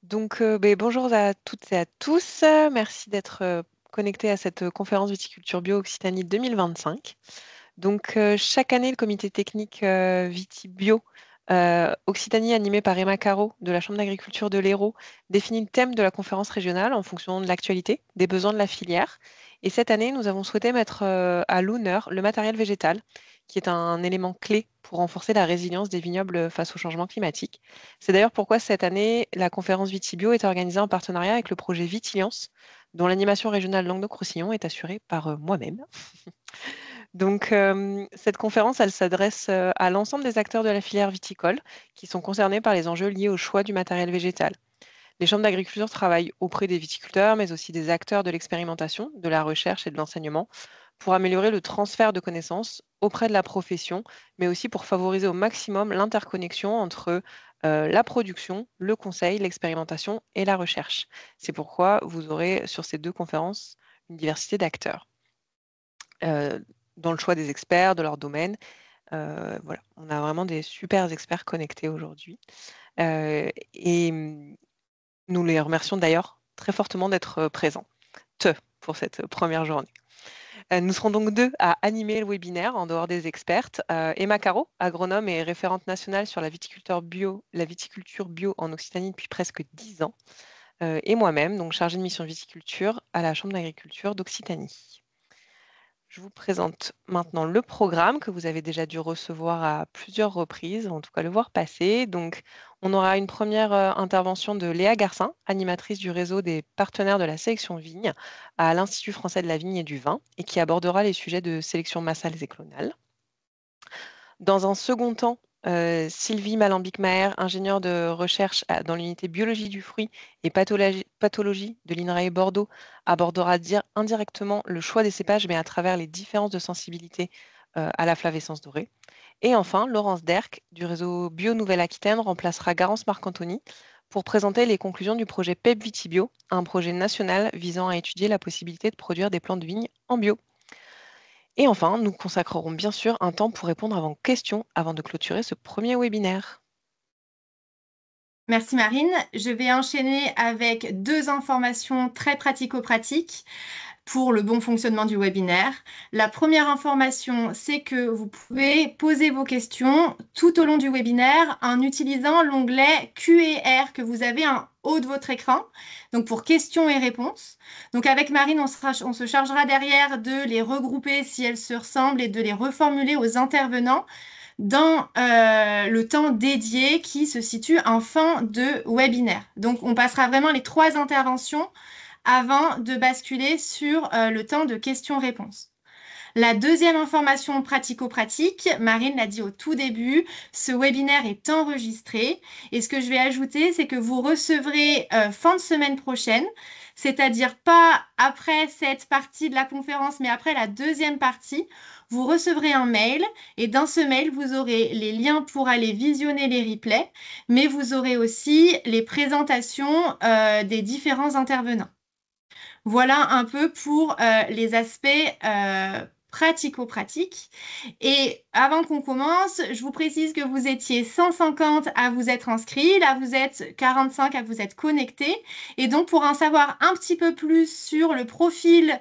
Bonjour à toutes et à tous. Merci d'être connectés à cette conférence Viticulture Bio Occitanie 2025. Chaque année, le comité technique Viti Bio Occitanie, animé par Emma Caro de la Chambre d'agriculture de l'Hérault, définit le thème de la conférence régionale en fonction de l'actualité, des besoins de la filière. Et cette année, nous avons souhaité mettre à l'honneur le matériel végétal, qui est un élément clé pour renforcer la résilience des vignobles face au changement climatique. C'est d'ailleurs pourquoi cette année, la conférence Vitibio est organisée en partenariat avec le projet Vitiliance, dont l'animation régionale Languedoc-Roussillon est assurée par moi-même. Cette conférence, elle s'adresse à l'ensemble des acteurs de la filière viticole qui sont concernés par les enjeux liés au choix du matériel végétal. Les chambres d'agriculture travaillent auprès des viticulteurs, mais aussi des acteurs de l'expérimentation, de la recherche et de l'enseignement pour améliorer le transfert de connaissances auprès de la profession, mais aussi pour favoriser au maximum l'interconnexion entre la production, le conseil, l'expérimentation et la recherche. C'est pourquoi vous aurez sur ces deux conférences une diversité d'acteurs dans le choix des experts, de leur domaine. Voilà, on a vraiment des super experts connectés aujourd'hui. Et nous les remercions d'ailleurs très fortement d'être présents pour cette première journée. Nous serons donc deux à animer le webinaire en dehors des expertes. Emma Caro, agronome et référente nationale sur la viticulture bio en Occitanie depuis presque 10 ans. Et moi-même, donc chargée de mission viticulture à la Chambre d'agriculture d'Occitanie. Je vous présente maintenant le programme que vous avez déjà dû recevoir à plusieurs reprises, en tout cas le voir passer. Donc, on aura une première intervention de Léa Garcin, animatrice du réseau des partenaires de la sélection vigne à l'Institut français de la vigne et du vin, et qui abordera les sujets de sélection massale et clonale. Dans un second temps, Sylvie Malambic-Maher, ingénieure de recherche dans l'unité biologie du fruit et pathologie de l'INRAE Bordeaux, abordera indirectement le choix des cépages, mais à travers les différences de sensibilité à la flavescence dorée. Et enfin, Laurence Derck, du réseau Bio Nouvelle-Aquitaine, remplacera Garance Marcantoni pour présenter les conclusions du projet PEP Vitibio, un projet national visant à étudier la possibilité de produire des plants de vigne en bio. Et enfin, nous consacrerons bien sûr un temps pour répondre à vos questions avant de clôturer ce premier webinaire. Merci Marine. Je vais enchaîner avec deux informations très pratico-pratiques pour le bon fonctionnement du webinaire. La première information, c'est que vous pouvez poser vos questions tout au long du webinaire en utilisant l'onglet Q&R que vous avez en haut de votre écran, donc pour questions et réponses. Donc avec Marine, on se chargera derrière de les regrouper si elles se ressemblent et de les reformuler aux intervenants dans le temps dédié qui se situe en fin de webinaire. Donc, on passera vraiment les trois interventions avant de basculer sur le temps de questions-réponses. La deuxième information pratico-pratique, Marine l'a dit au tout début, ce webinaire est enregistré. Et ce que je vais ajouter, c'est que vous recevrez fin de semaine prochaine, c'est-à-dire pas après cette partie de la conférence, mais après la deuxième partie, vous recevrez un mail et dans ce mail, vous aurez les liens pour aller visionner les replays, mais vous aurez aussi les présentations des différents intervenants. Voilà un peu pour les aspects pratico-pratiques. Et avant qu'on commence, je vous précise que vous étiez 150 à vous être inscrits. Là, vous êtes 45 à vous être connectés. Et donc, pour en savoir un petit peu plus sur le profil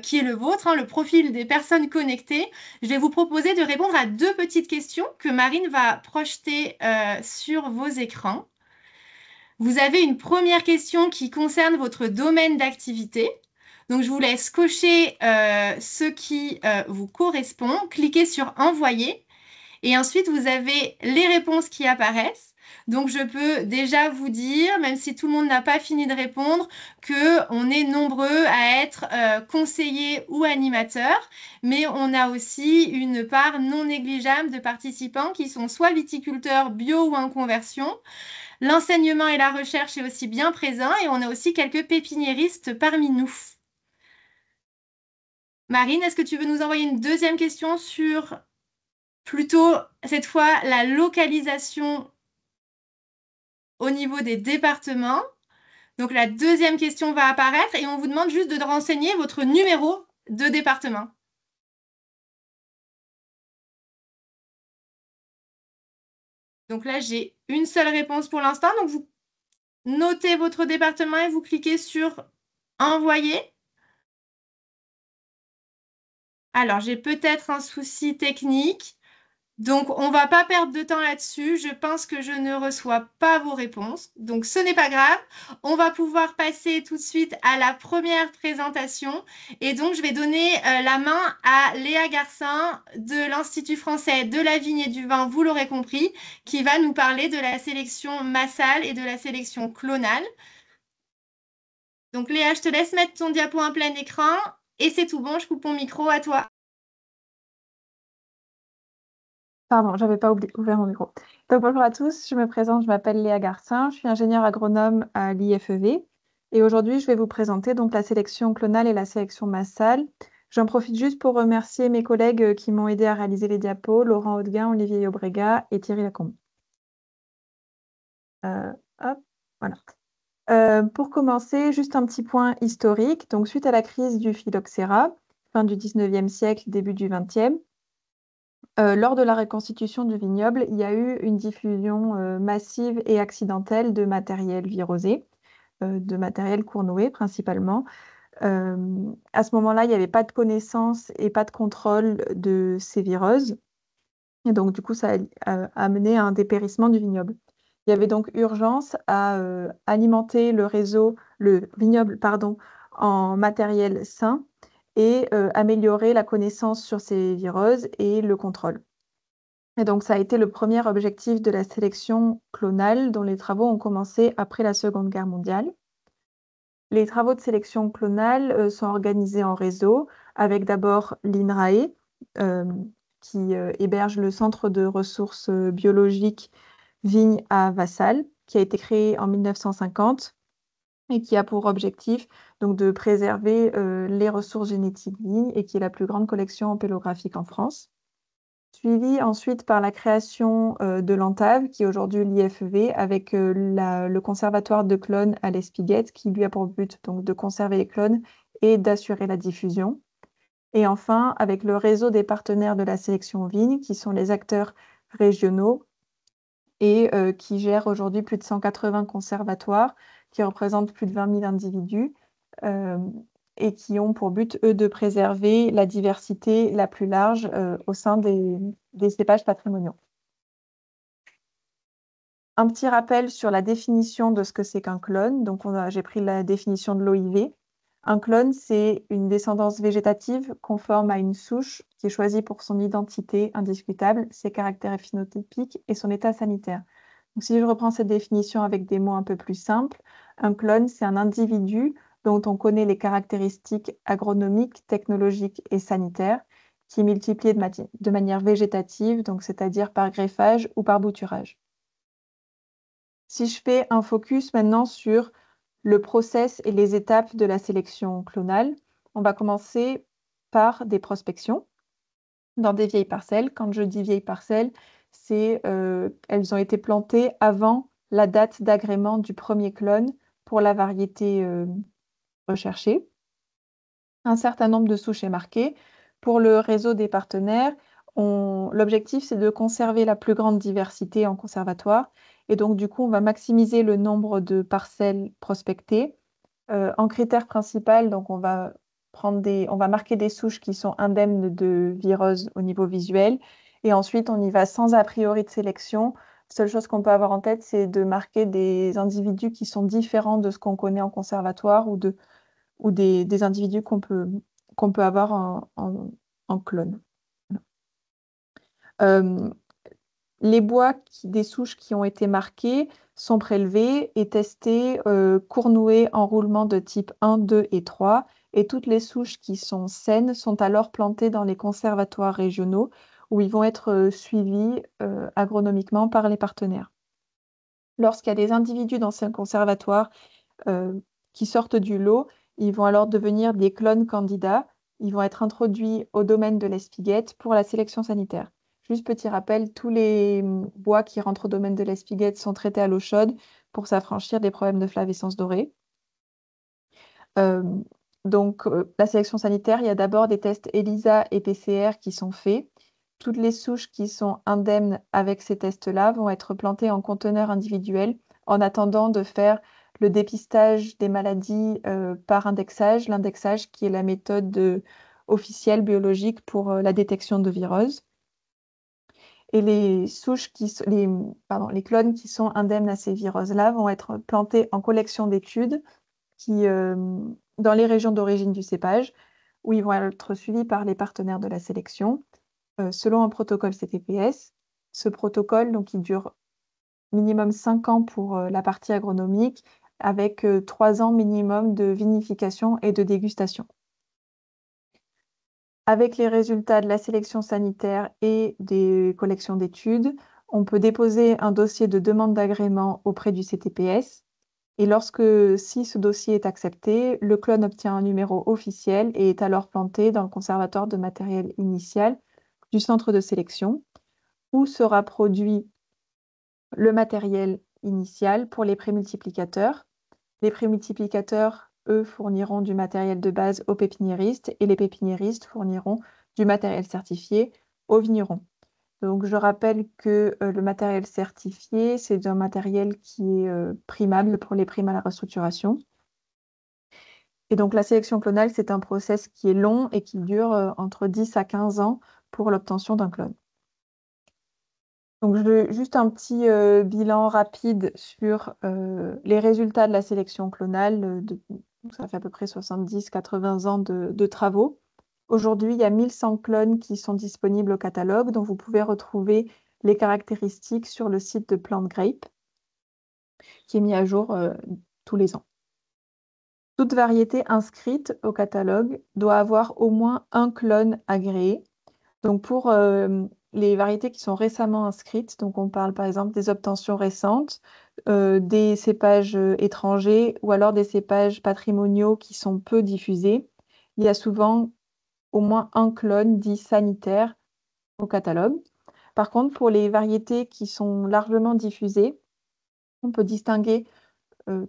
qui est le vôtre, le profil des personnes connectées, je vais vous proposer de répondre à deux petites questions que Marine va projeter sur vos écrans. Vous avez une première question qui concerne votre domaine d'activité. Donc, je vous laisse cocher ce qui vous correspond. Cliquez sur Envoyer. Et ensuite, vous avez les réponses qui apparaissent. Donc, je peux déjà vous dire, même si tout le monde n'a pas fini de répondre, qu'on est nombreux à être conseillers ou animateurs, mais on a aussi une part non négligeable de participants qui sont soit viticulteurs bio ou en conversion. L'enseignement et la recherche est aussi bien présent et on a aussi quelques pépiniéristes parmi nous. Marine, est-ce que tu veux nous envoyer une deuxième question sur plutôt cette fois la localisation au niveau des départements? Donc la deuxième question va apparaître et on vous demande juste de renseigner votre numéro de département. Donc là, j'ai une seule réponse pour l'instant. Donc notez votre département et vous cliquez sur Envoyer. Alors, j'ai peut-être un souci technique. Donc, on ne va pas perdre de temps là-dessus. Je pense que je ne reçois pas vos réponses. Donc, ce n'est pas grave. On va pouvoir passer tout de suite à la première présentation. Et donc, je vais donner la main à Léa Garcin de l'Institut français de la vigne et du vin, vous l'aurez compris, qui va nous parler de la sélection massale et de la sélection clonale. Donc, Léa, je te laisse mettre ton diapo en plein écran. Et c'est tout bon, je coupe mon micro à toi. Pardon, j'avais pas ouvert mon micro. Donc bonjour à tous, je me présente, je m'appelle Léa Garcin, je suis ingénieure agronome à l'IFEV et aujourd'hui je vais vous présenter donc la sélection clonale et la sélection massale. J'en profite juste pour remercier mes collègues qui m'ont aidé à réaliser les diapos, Laurent Haudeguin, Olivier Aubrega et Thierry Lacombe. Hop, voilà. Pour commencer, juste un petit point historique. Donc suite à la crise du phylloxéra, fin du 19e siècle, début du 20e, lors de la reconstitution du vignoble, il y a eu une diffusion massive et accidentelle de matériel virosé, de matériel Cournoué principalement. À ce moment-là, il n'y avait pas de connaissance et pas de contrôle de ces vireuses. Et donc, du coup, ça a amené à un dépérissement du vignoble. Il y avait donc urgence à alimenter le vignoble, pardon, en matériel sain et améliorer la connaissance sur ces vireuses et le contrôle. Et donc, ça a été le premier objectif de la sélection clonale dont les travaux ont commencé après la Seconde Guerre mondiale. Les travaux de sélection clonale sont organisés en réseau avec d'abord l'INRAE, euh, qui héberge le Centre de ressources biologiques Vigne à Vassal, qui a été créé en 1950 et qui a pour objectif donc, de préserver les ressources génétiques vignes et qui est la plus grande collection pédographique en France. Suivi ensuite par la création de l'ANTAV, qui est aujourd'hui l'IFEV, avec le conservatoire de clones à l'Espiguette, qui lui a pour but donc, de conserver les clones et d'assurer la diffusion. Et enfin, avec le réseau des partenaires de la sélection vigne, qui sont les acteurs régionaux et qui gèrent aujourd'hui plus de 180 conservatoires, qui représentent plus de 20 000 individus. Et qui ont pour but, eux, de préserver la diversité la plus large au sein des cépages patrimoniaux. Un petit rappel sur la définition de ce que c'est qu'un clone. Donc, j'ai pris la définition de l'OIV. Un clone, c'est une descendance végétative conforme à une souche qui est choisie pour son identité indiscutable, ses caractères phénotypiques et son état sanitaire. Donc, si je reprends cette définition avec des mots un peu plus simples, un clone, c'est un individu dont on connaît les caractéristiques agronomiques, technologiques et sanitaires, qui est multiplié de manière végétative, donc c'est-à-dire par greffage ou par bouturage. Si je fais un focus maintenant sur le process et les étapes de la sélection clonale, on va commencer par des prospections dans des vieilles parcelles. Quand je dis vieilles parcelles, elles ont été plantées avant la date d'agrément du premier clone pour la variété recherchée. Un certain nombre de souches est marqué. Pour le réseau des partenaires, l'objectif, c'est de conserver la plus grande diversité en conservatoire. Et donc, du coup, on va maximiser le nombre de parcelles prospectées. En critère principal, donc on va marquer des souches qui sont indemnes de virose au niveau visuel. Et ensuite, on y va sans a priori de sélection. Seule chose qu'on peut avoir en tête, c'est de marquer des individus qui sont différents de ce qu'on connaît en conservatoire ou des individus qu'on peut avoir en clone. Euh, les bois des souches qui ont été marquées sont prélevés et testés Cournoué en roulement de type 1, 2 et 3. Et toutes les souches qui sont saines sont alors plantées dans les conservatoires régionaux où ils vont être suivis agronomiquement par les partenaires. Lorsqu'il y a des individus dans ces conservatoires qui sortent du lot, ils vont alors devenir des clones candidats. Ils vont être introduits au domaine de l'Espiguette pour la sélection sanitaire. Juste petit rappel, tous les bois qui rentrent au domaine de l'Espiguette sont traités à l'eau chaude pour s'affranchir des problèmes de flavescence dorée. La sélection sanitaire, il y a d'abord des tests ELISA et PCR qui sont faits. Toutes les souches qui sont indemnes avec ces tests-là vont être plantées en conteneurs individuels en attendant de faire le dépistage des maladies par indexage, l'indexage qui est la méthode officielle biologique pour la détection de viroses. Et les clones qui sont indemnes à ces viroses-là vont être plantés en collection d'études dans les régions d'origine du cépage, où ils vont être suivis par les partenaires de la sélection, selon un protocole CTPS. Ce protocole, donc, il dure minimum 5 ans pour la partie agronomique, avec 3 ans minimum de vinification et de dégustation. Avec les résultats de la sélection sanitaire et des collections d'études, on peut déposer un dossier de demande d'agrément auprès du CTPS. Et si ce dossier est accepté, le clone obtient un numéro officiel et est alors planté dans le conservatoire de matériel initial du centre de sélection, où sera produit le matériel initial pour les prémultiplicateurs. Les prémultiplicateurs, eux, fourniront du matériel de base aux pépiniéristes et les pépiniéristes fourniront du matériel certifié aux vignerons. Donc, je rappelle que le matériel certifié, c'est un matériel qui est primable pour les primes à la restructuration. Et donc, la sélection clonale, c'est un process qui est long et qui dure entre 10 à 15 ans pour l'obtention d'un clone. Donc, juste un petit bilan rapide sur les résultats de la sélection clonale. Ça fait à peu près 70-80 ans de travaux. Aujourd'hui, il y a 1100 clones qui sont disponibles au catalogue, dont vous pouvez retrouver les caractéristiques sur le site de PlantGrape, qui est mis à jour tous les ans. Toute variété inscrite au catalogue doit avoir au moins un clone agréé. Donc pour les variétés qui sont récemment inscrites, donc on parle par exemple des obtentions récentes, des cépages étrangers ou alors des cépages patrimoniaux qui sont peu diffusés, il y a souvent au moins un clone dit sanitaire au catalogue. Par contre, pour les variétés qui sont largement diffusées, on peut distinguer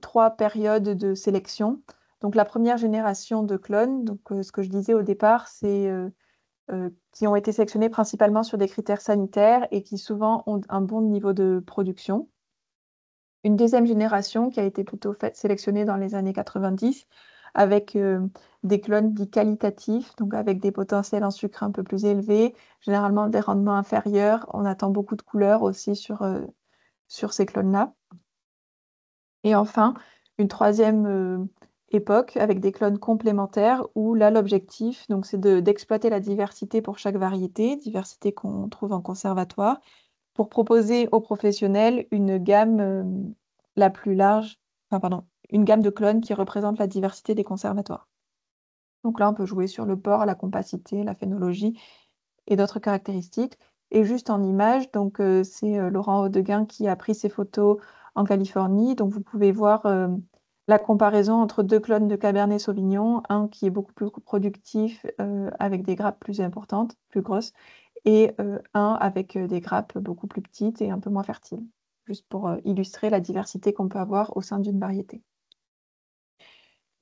3 périodes de sélection. Donc la première génération de clones, donc ce que je disais au départ, c'est qui ont été sélectionnés principalement sur des critères sanitaires et qui souvent ont un bon niveau de production. Une deuxième génération qui a été plutôt sélectionnée dans les années 90 avec des clones dits qualitatifs, donc avec des potentiels en sucre un peu plus élevés, généralement des rendements inférieurs. On attend beaucoup de couleurs aussi sur ces clones-là. Et enfin, une troisième époque avec des clones complémentaires où là, l'objectif, donc, c'est d'exploiter la diversité pour chaque variété, diversité qu'on trouve en conservatoire, pour proposer aux professionnels une gamme la plus large, une gamme de clones qui représente la diversité des conservatoires. Donc là, on peut jouer sur le port, la compacité, la phénologie et d'autres caractéristiques. Et juste en image, donc c'est Laurent Audeguin qui a pris ces photos en Californie. Donc vous pouvez voir la comparaison entre 2 clones de Cabernet Sauvignon, un qui est beaucoup plus productif avec des grappes plus importantes, plus grosses, et un avec des grappes beaucoup plus petites et un peu moins fertiles, juste pour illustrer la diversité qu'on peut avoir au sein d'une variété.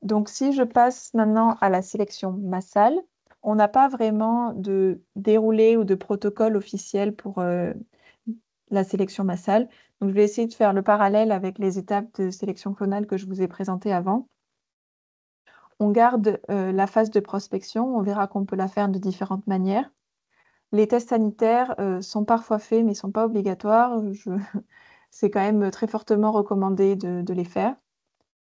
Donc si je passe maintenant à la sélection massale, on n'a pas vraiment de déroulé ou de protocole officiel pour la sélection massale. Donc je vais essayer de faire le parallèle avec les étapes de sélection clonale que je vous ai présentées avant. On garde la phase de prospection, on verra qu'on peut la faire de différentes manières. Les tests sanitaires sont parfois faits, mais ne sont pas obligatoires. C'est quand même très fortement recommandé de les faire.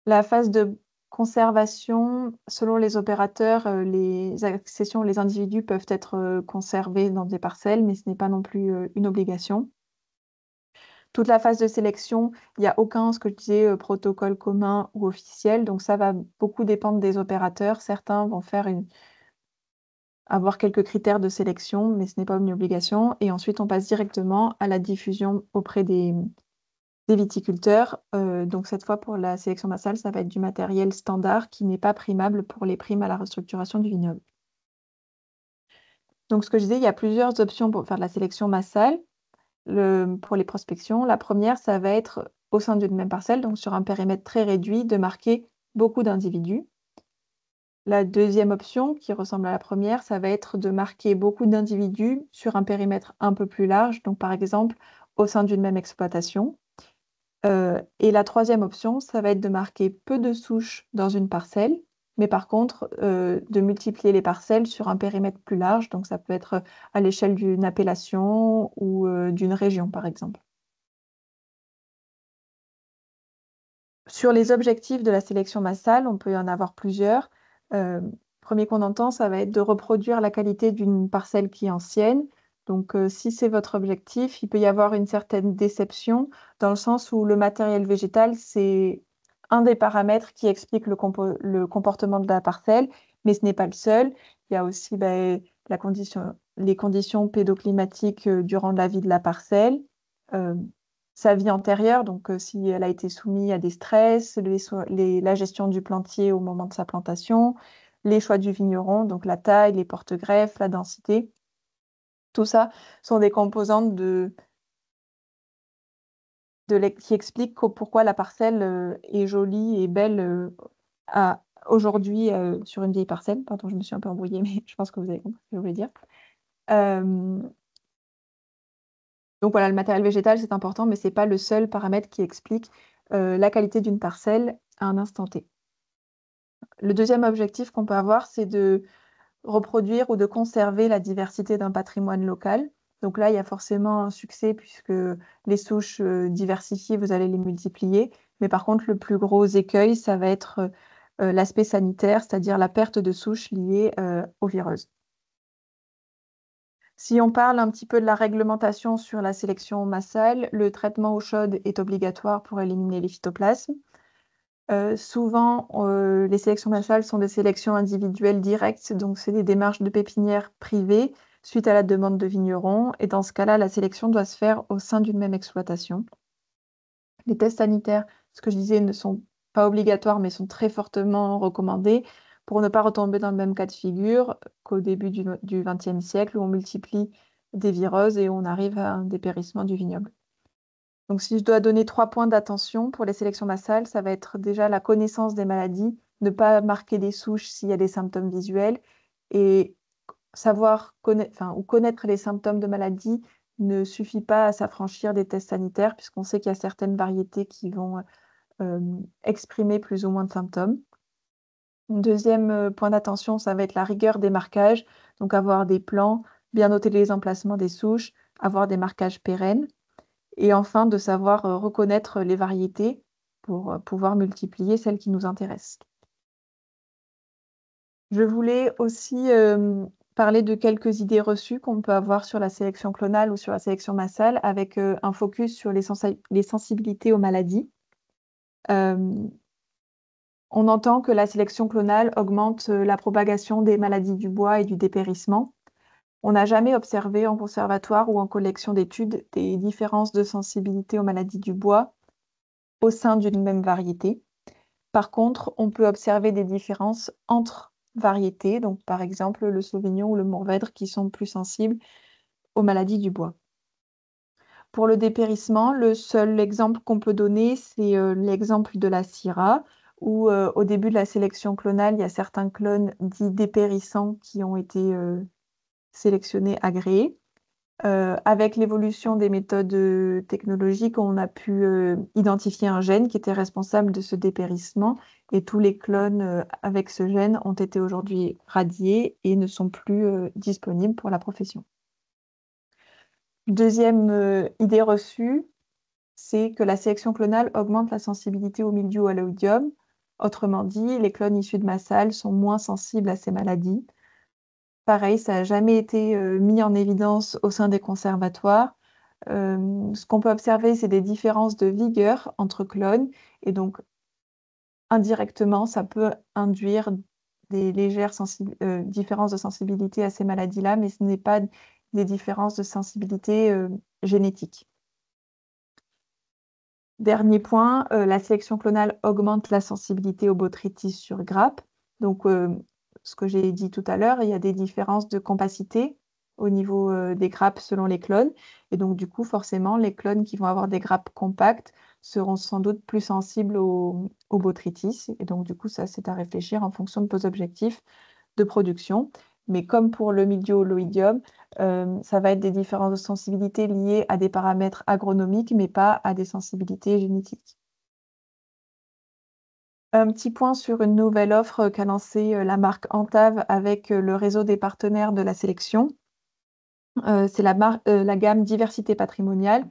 La phase de conservation, selon les opérateurs, les accessions, les individus peuvent être conservés dans des parcelles, mais ce n'est pas non plus une obligation. Toute la phase de sélection, il n'y a aucun, ce que je disais, protocole commun ou officiel, donc ça va beaucoup dépendre des opérateurs. Certains vont avoir quelques critères de sélection, mais ce n'est pas une obligation. Et ensuite, on passe directement à la diffusion auprès des viticulteurs. Donc cette fois, pour la sélection massale, ça va être du matériel standard qui n'est pas primable pour les primes à la restructuration du vignoble. Donc ce que je disais, il y a plusieurs options pour faire de la sélection massale. Pour les prospections, la première, ça va être au sein d'une même parcelle, donc sur un périmètre très réduit, de marquer beaucoup d'individus. La deuxième option, qui ressemble à la première, ça va être de marquer beaucoup d'individus sur un périmètre un peu plus large, donc par exemple au sein d'une même exploitation. Et la troisième option, ça va être de marquer peu de souches dans une parcelle, mais par contre, de multiplier les parcelles sur un périmètre plus large. Donc, ça peut être à l'échelle d'une appellation ou d'une région, par exemple. Sur les objectifs de la sélection massale, on peut y en avoir plusieurs. Premier qu'on entend, ça va être de reproduire la qualité d'une parcelle qui est ancienne. Donc, si c'est votre objectif, il peut y avoir une certaine déception dans le sens où le matériel végétal, c'est un des paramètres qui explique le comportement de la parcelle, mais ce n'est pas le seul. Il y a aussi les conditions pédoclimatiques durant la vie de la parcelle. Euh, Sa vie antérieure, donc si elle a été soumise à des stress, la gestion du plantier au moment de sa plantation, les choix du vigneron, donc la taille, les porte-greffes, la densité. Tout ça sont des composantes qui expliquent pourquoi la parcelle est jolie et belle aujourd'hui sur une vieille parcelle. Pardon, je me suis un peu embrouillée, mais je pense que vous avez compris ce que je voulais dire. Donc voilà, le matériel végétal, c'est important, mais ce n'est pas le seul paramètre qui explique la qualité d'une parcelle à un instant T. Le deuxième objectif qu'on peut avoir, c'est de reproduire ou de conserver la diversité d'un patrimoine local. Donc là, il y a forcément un succès puisque les souches diversifiées, vous allez les multiplier. Mais par contre, le plus gros écueil, ça va être l'aspect sanitaire, c'est-à-dire la perte de souches liées aux vireuses. Si on parle un petit peu de la réglementation sur la sélection massale, le traitement eau chaude est obligatoire pour éliminer les phytoplasmes. Souvent, les sélections massales sont des sélections individuelles directes, donc c'est des démarches de pépinière privées suite à la demande de vignerons. Et dans ce cas-là, la sélection doit se faire au sein d'une même exploitation. Les tests sanitaires, ce que je disais, ne sont pas obligatoires, mais sont très fortement recommandés pour ne pas retomber dans le même cas de figure qu'au début du XXe siècle, où on multiplie des vireuses et où on arrive à un dépérissement du vignoble. Donc, si je dois donner 3 points d'attention pour les sélections massales, ça va être déjà la connaissance des maladies, ne pas marquer des souches s'il y a des symptômes visuels et savoir connaître les symptômes de maladie ne suffit pas à s'affranchir des tests sanitaires puisqu'on sait qu'il y a certaines variétés qui vont exprimer plus ou moins de symptômes. Un deuxième point d'attention, ça va être la rigueur des marquages, donc avoir des plans, bien noter les emplacements des souches, avoir des marquages pérennes. Et enfin, de savoir reconnaître les variétés pour pouvoir multiplier celles qui nous intéressent. Je voulais aussi parler de quelques idées reçues qu'on peut avoir sur la sélection clonale ou sur la sélection massale avec un focus sur les sensibilités aux maladies. On entend que la sélection clonale augmente la propagation des maladies du bois et du dépérissement. On n'a jamais observé en conservatoire ou en collection d'études des différences de sensibilité aux maladies du bois au sein d'une même variété. Par contre, on peut observer des différences entre variétés, donc par exemple le Sauvignon ou le Mourvèdre qui sont plus sensibles aux maladies du bois. Pour le dépérissement, le seul exemple qu'on peut donner, c'est l'exemple de la Syrah, où au début de la sélection clonale, il y a certains clones dits dépérissants qui ont été sélectionnés, agréés. Avec l'évolution des méthodes technologiques, on a pu identifier un gène qui était responsable de ce dépérissement et tous les clones avec ce gène ont été aujourd'hui radiés et ne sont plus disponibles pour la profession. Deuxième idée reçue, c'est que la sélection clonale augmente la sensibilité au mildiou ou à l'oïdium. Autrement dit, les clones issus de massales sont moins sensibles à ces maladies. Pareil, ça n'a jamais été mis en évidence au sein des conservatoires. Ce qu'on peut observer, c'est des différences de vigueur entre clones. Et donc, indirectement, ça peut induire des légères différences de sensibilité à ces maladies-là, mais ce n'est pas des différences de sensibilité génétique. Dernier point, la sélection clonale augmente la sensibilité au botrytis sur grappe. Donc, ce que j'ai dit tout à l'heure, il y a des différences de compacité au niveau des grappes selon les clones. Et donc, du coup, forcément, les clones qui vont avoir des grappes compactes seront sans doute plus sensibles au botrytis. Et donc, du coup, ça, c'est à réfléchir en fonction de vos objectifs de production. Mais comme pour le mildiou ou l'oïdium, Ça va être des différences de sensibilité liées à des paramètres agronomiques, mais pas à des sensibilités génétiques. Un petit point sur une nouvelle offre qu'a lancée la marque Antave avec le réseau des partenaires de la sélection. C'est la gamme Diversité patrimoniale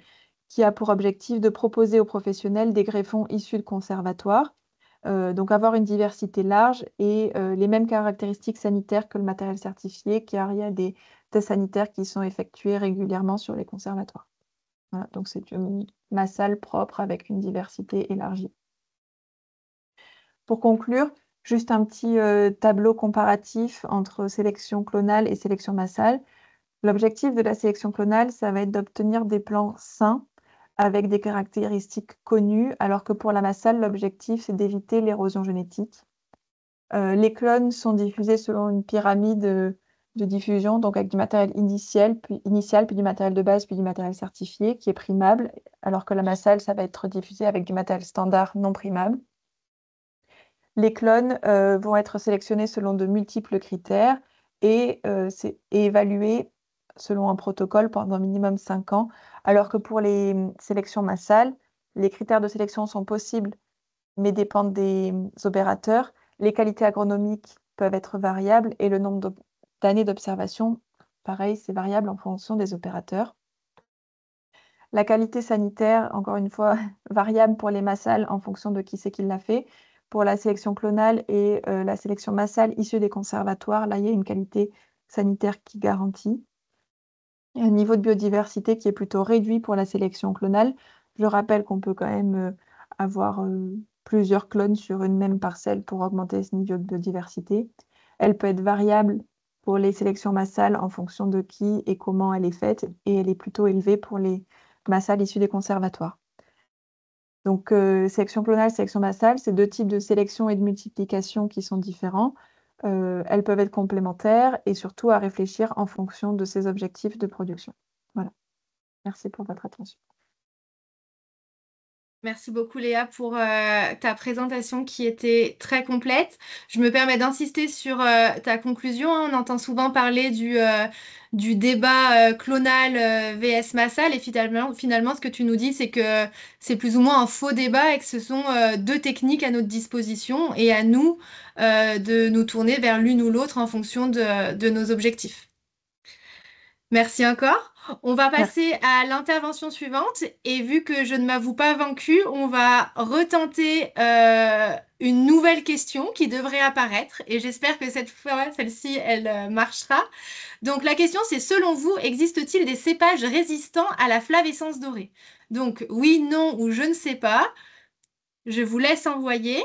qui a pour objectif de proposer aux professionnels des greffons issus de conservatoires. Donc avoir une diversité large et les mêmes caractéristiques sanitaires que le matériel certifié, car il y a des tests sanitaires qui sont effectués régulièrement sur les conservatoires. Voilà, donc c'est une massale propre avec une diversité élargie. Pour conclure, juste un petit tableau comparatif entre sélection clonale et sélection massale. L'objectif de la sélection clonale, ça va être d'obtenir des plants sains avec des caractéristiques connues, alors que pour la massale, l'objectif, c'est d'éviter l'érosion génétique. Les clones sont diffusés selon une pyramide de diffusion, donc avec du matériel initial, puis du matériel de base, puis du matériel certifié, qui est primable, alors que la massale, ça va être diffusé avec du matériel standard non primable. Les clones vont être sélectionnés selon de multiples critères et évalués selon un protocole pendant minimum 5 ans, alors que pour les sélections massales, les critères de sélection sont possibles, mais dépendent des opérateurs. Les qualités agronomiques peuvent être variables et le nombre d'années d'observation, pareil, c'est variable en fonction des opérateurs. La qualité sanitaire, encore une fois, variable pour les massales en fonction de qui c'est qui l'a fait. Pour la sélection clonale et la sélection massale issue des conservatoires, là, il y a une qualité sanitaire qui garantit. Et un niveau de biodiversité qui est plutôt réduit pour la sélection clonale. Je rappelle qu'on peut quand même avoir plusieurs clones sur une même parcelle pour augmenter ce niveau de biodiversité. Elle peut être variable pour les sélections massales en fonction de qui et comment elle est faite, et elle est plutôt élevée pour les massales issues des conservatoires. Donc, sélection clonale, sélection massale, c'est 2 types de sélection et de multiplication qui sont différents. Elles peuvent être complémentaires et surtout à réfléchir en fonction de ses objectifs de production. Voilà. Merci pour votre attention. Merci beaucoup Léa pour ta présentation qui était très complète. Je me permets d'insister sur ta conclusion, hein. On entend souvent parler du débat clonal vs massal et finalement ce que tu nous dis c'est que c'est plus ou moins un faux débat et que ce sont 2 techniques à notre disposition et à nous de nous tourner vers l'une ou l'autre en fonction de nos objectifs. Merci encore. On va passer à l'intervention suivante et vu que je ne m'avoue pas vaincue, on va retenter une nouvelle question qui devrait apparaître et j'espère que cette fois, celle-ci, elle marchera. Donc la question c'est, selon vous, existe-t-il des cépages résistants à la flavescence dorée? Donc oui, non ou je ne sais pas. Je vous laisse envoyer.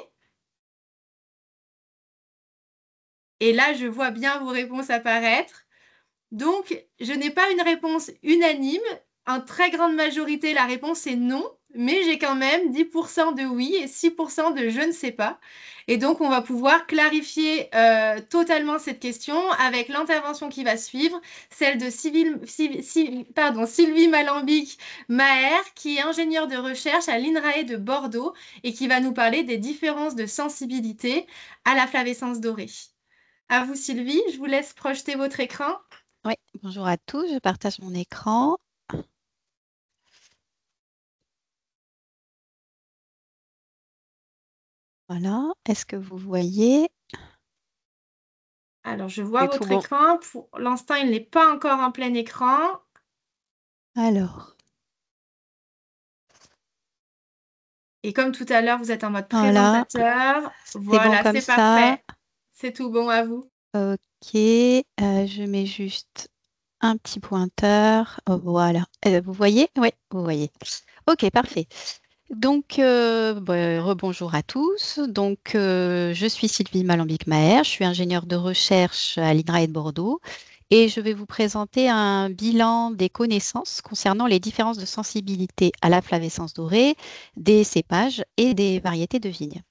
Et là, je vois bien vos réponses apparaître. Donc, je n'ai pas une réponse unanime. En très grande majorité, la réponse est non, mais j'ai quand même 10% de oui et 6% de je ne sais pas. Et donc, on va pouvoir clarifier totalement cette question avec l'intervention qui va suivre, celle de Sylvie Malambic-Maher, qui est ingénieure de recherche à l'INRAE de Bordeaux et qui va nous parler des différences de sensibilité à la flavescence dorée. À vous, Sylvie, je vous laisse projeter votre écran. Oui, bonjour à tous, je partage mon écran. Voilà, est-ce que vous voyez? Alors, je vois votre écran. Pour l'instant, il n'est pas encore en plein écran. Alors. Et comme tout à l'heure, vous êtes en mode présentateur. Voilà, c'est parfait. C'est tout bon à vous. Ok, je mets juste un petit pointeur. Oh, voilà. Vous voyez? Oui, vous voyez. Ok, parfait. Donc, rebonjour à tous. Donc, je suis Sylvie Malambic-Maher, je suis ingénieure de recherche à l'INRAE de Bordeaux et je vais vous présenter un bilan des connaissances concernant les différences de sensibilité à la flavescence dorée des cépages et des variétés de vignes.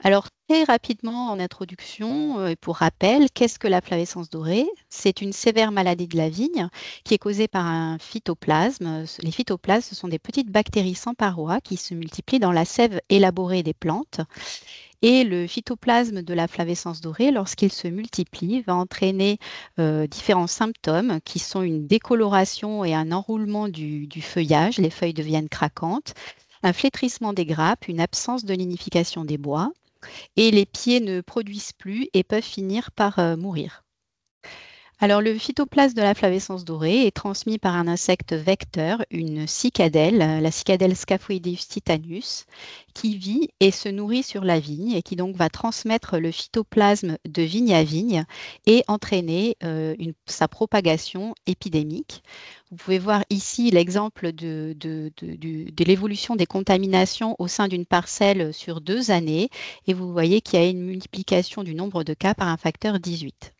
Alors, très rapidement en introduction, et pour rappel, qu'est-ce que la flavescence dorée? C'est une sévère maladie de la vigne qui est causée par un phytoplasme. Les phytoplasmes, ce sont des petites bactéries sans paroi qui se multiplient dans la sève élaborée des plantes. Et le phytoplasme de la flavescence dorée, lorsqu'il se multiplie, va entraîner différents symptômes qui sont une décoloration et un enroulement du feuillage, les feuilles deviennent craquantes, un flétrissement des grappes, une absence de lignification des bois, et les pieds ne produisent plus et peuvent finir par mourir. Alors, le phytoplasme de la flavescence dorée est transmis par un insecte vecteur, une cicadelle, la cicadelle Scaphoideus titanus, qui vit et se nourrit sur la vigne et qui donc va transmettre le phytoplasme de vigne à vigne et entraîner sa propagation épidémique. Vous pouvez voir ici l'exemple de l'évolution des contaminations au sein d'une parcelle sur 2 années et vous voyez qu'il y a une multiplication du nombre de cas par un facteur 18.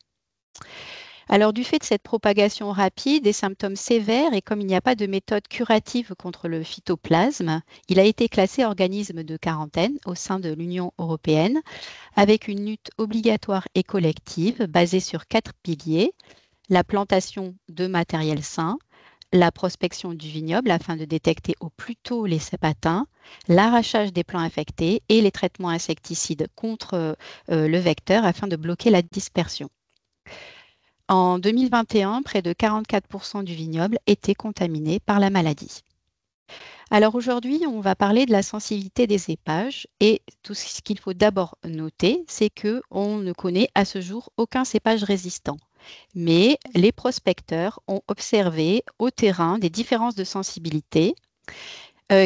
Alors, du fait de cette propagation rapide, des symptômes sévères, et comme il n'y a pas de méthode curative contre le phytoplasme, il a été classé organisme de quarantaine au sein de l'Union européenne, avec une lutte obligatoire et collective basée sur 4 piliers: la plantation de matériel sain, la prospection du vignoble afin de détecter au plus tôt les patins, l'arrachage des plants infectés et les traitements insecticides contre le vecteur afin de bloquer la dispersion. En 2021, près de 44% du vignoble était contaminé par la maladie. Alors aujourd'hui, on va parler de la sensibilité des cépages et tout ce qu'il faut d'abord noter, c'est qu'on ne connaît à ce jour aucun cépage résistant. Mais les prospecteurs ont observé au terrain des différences de sensibilité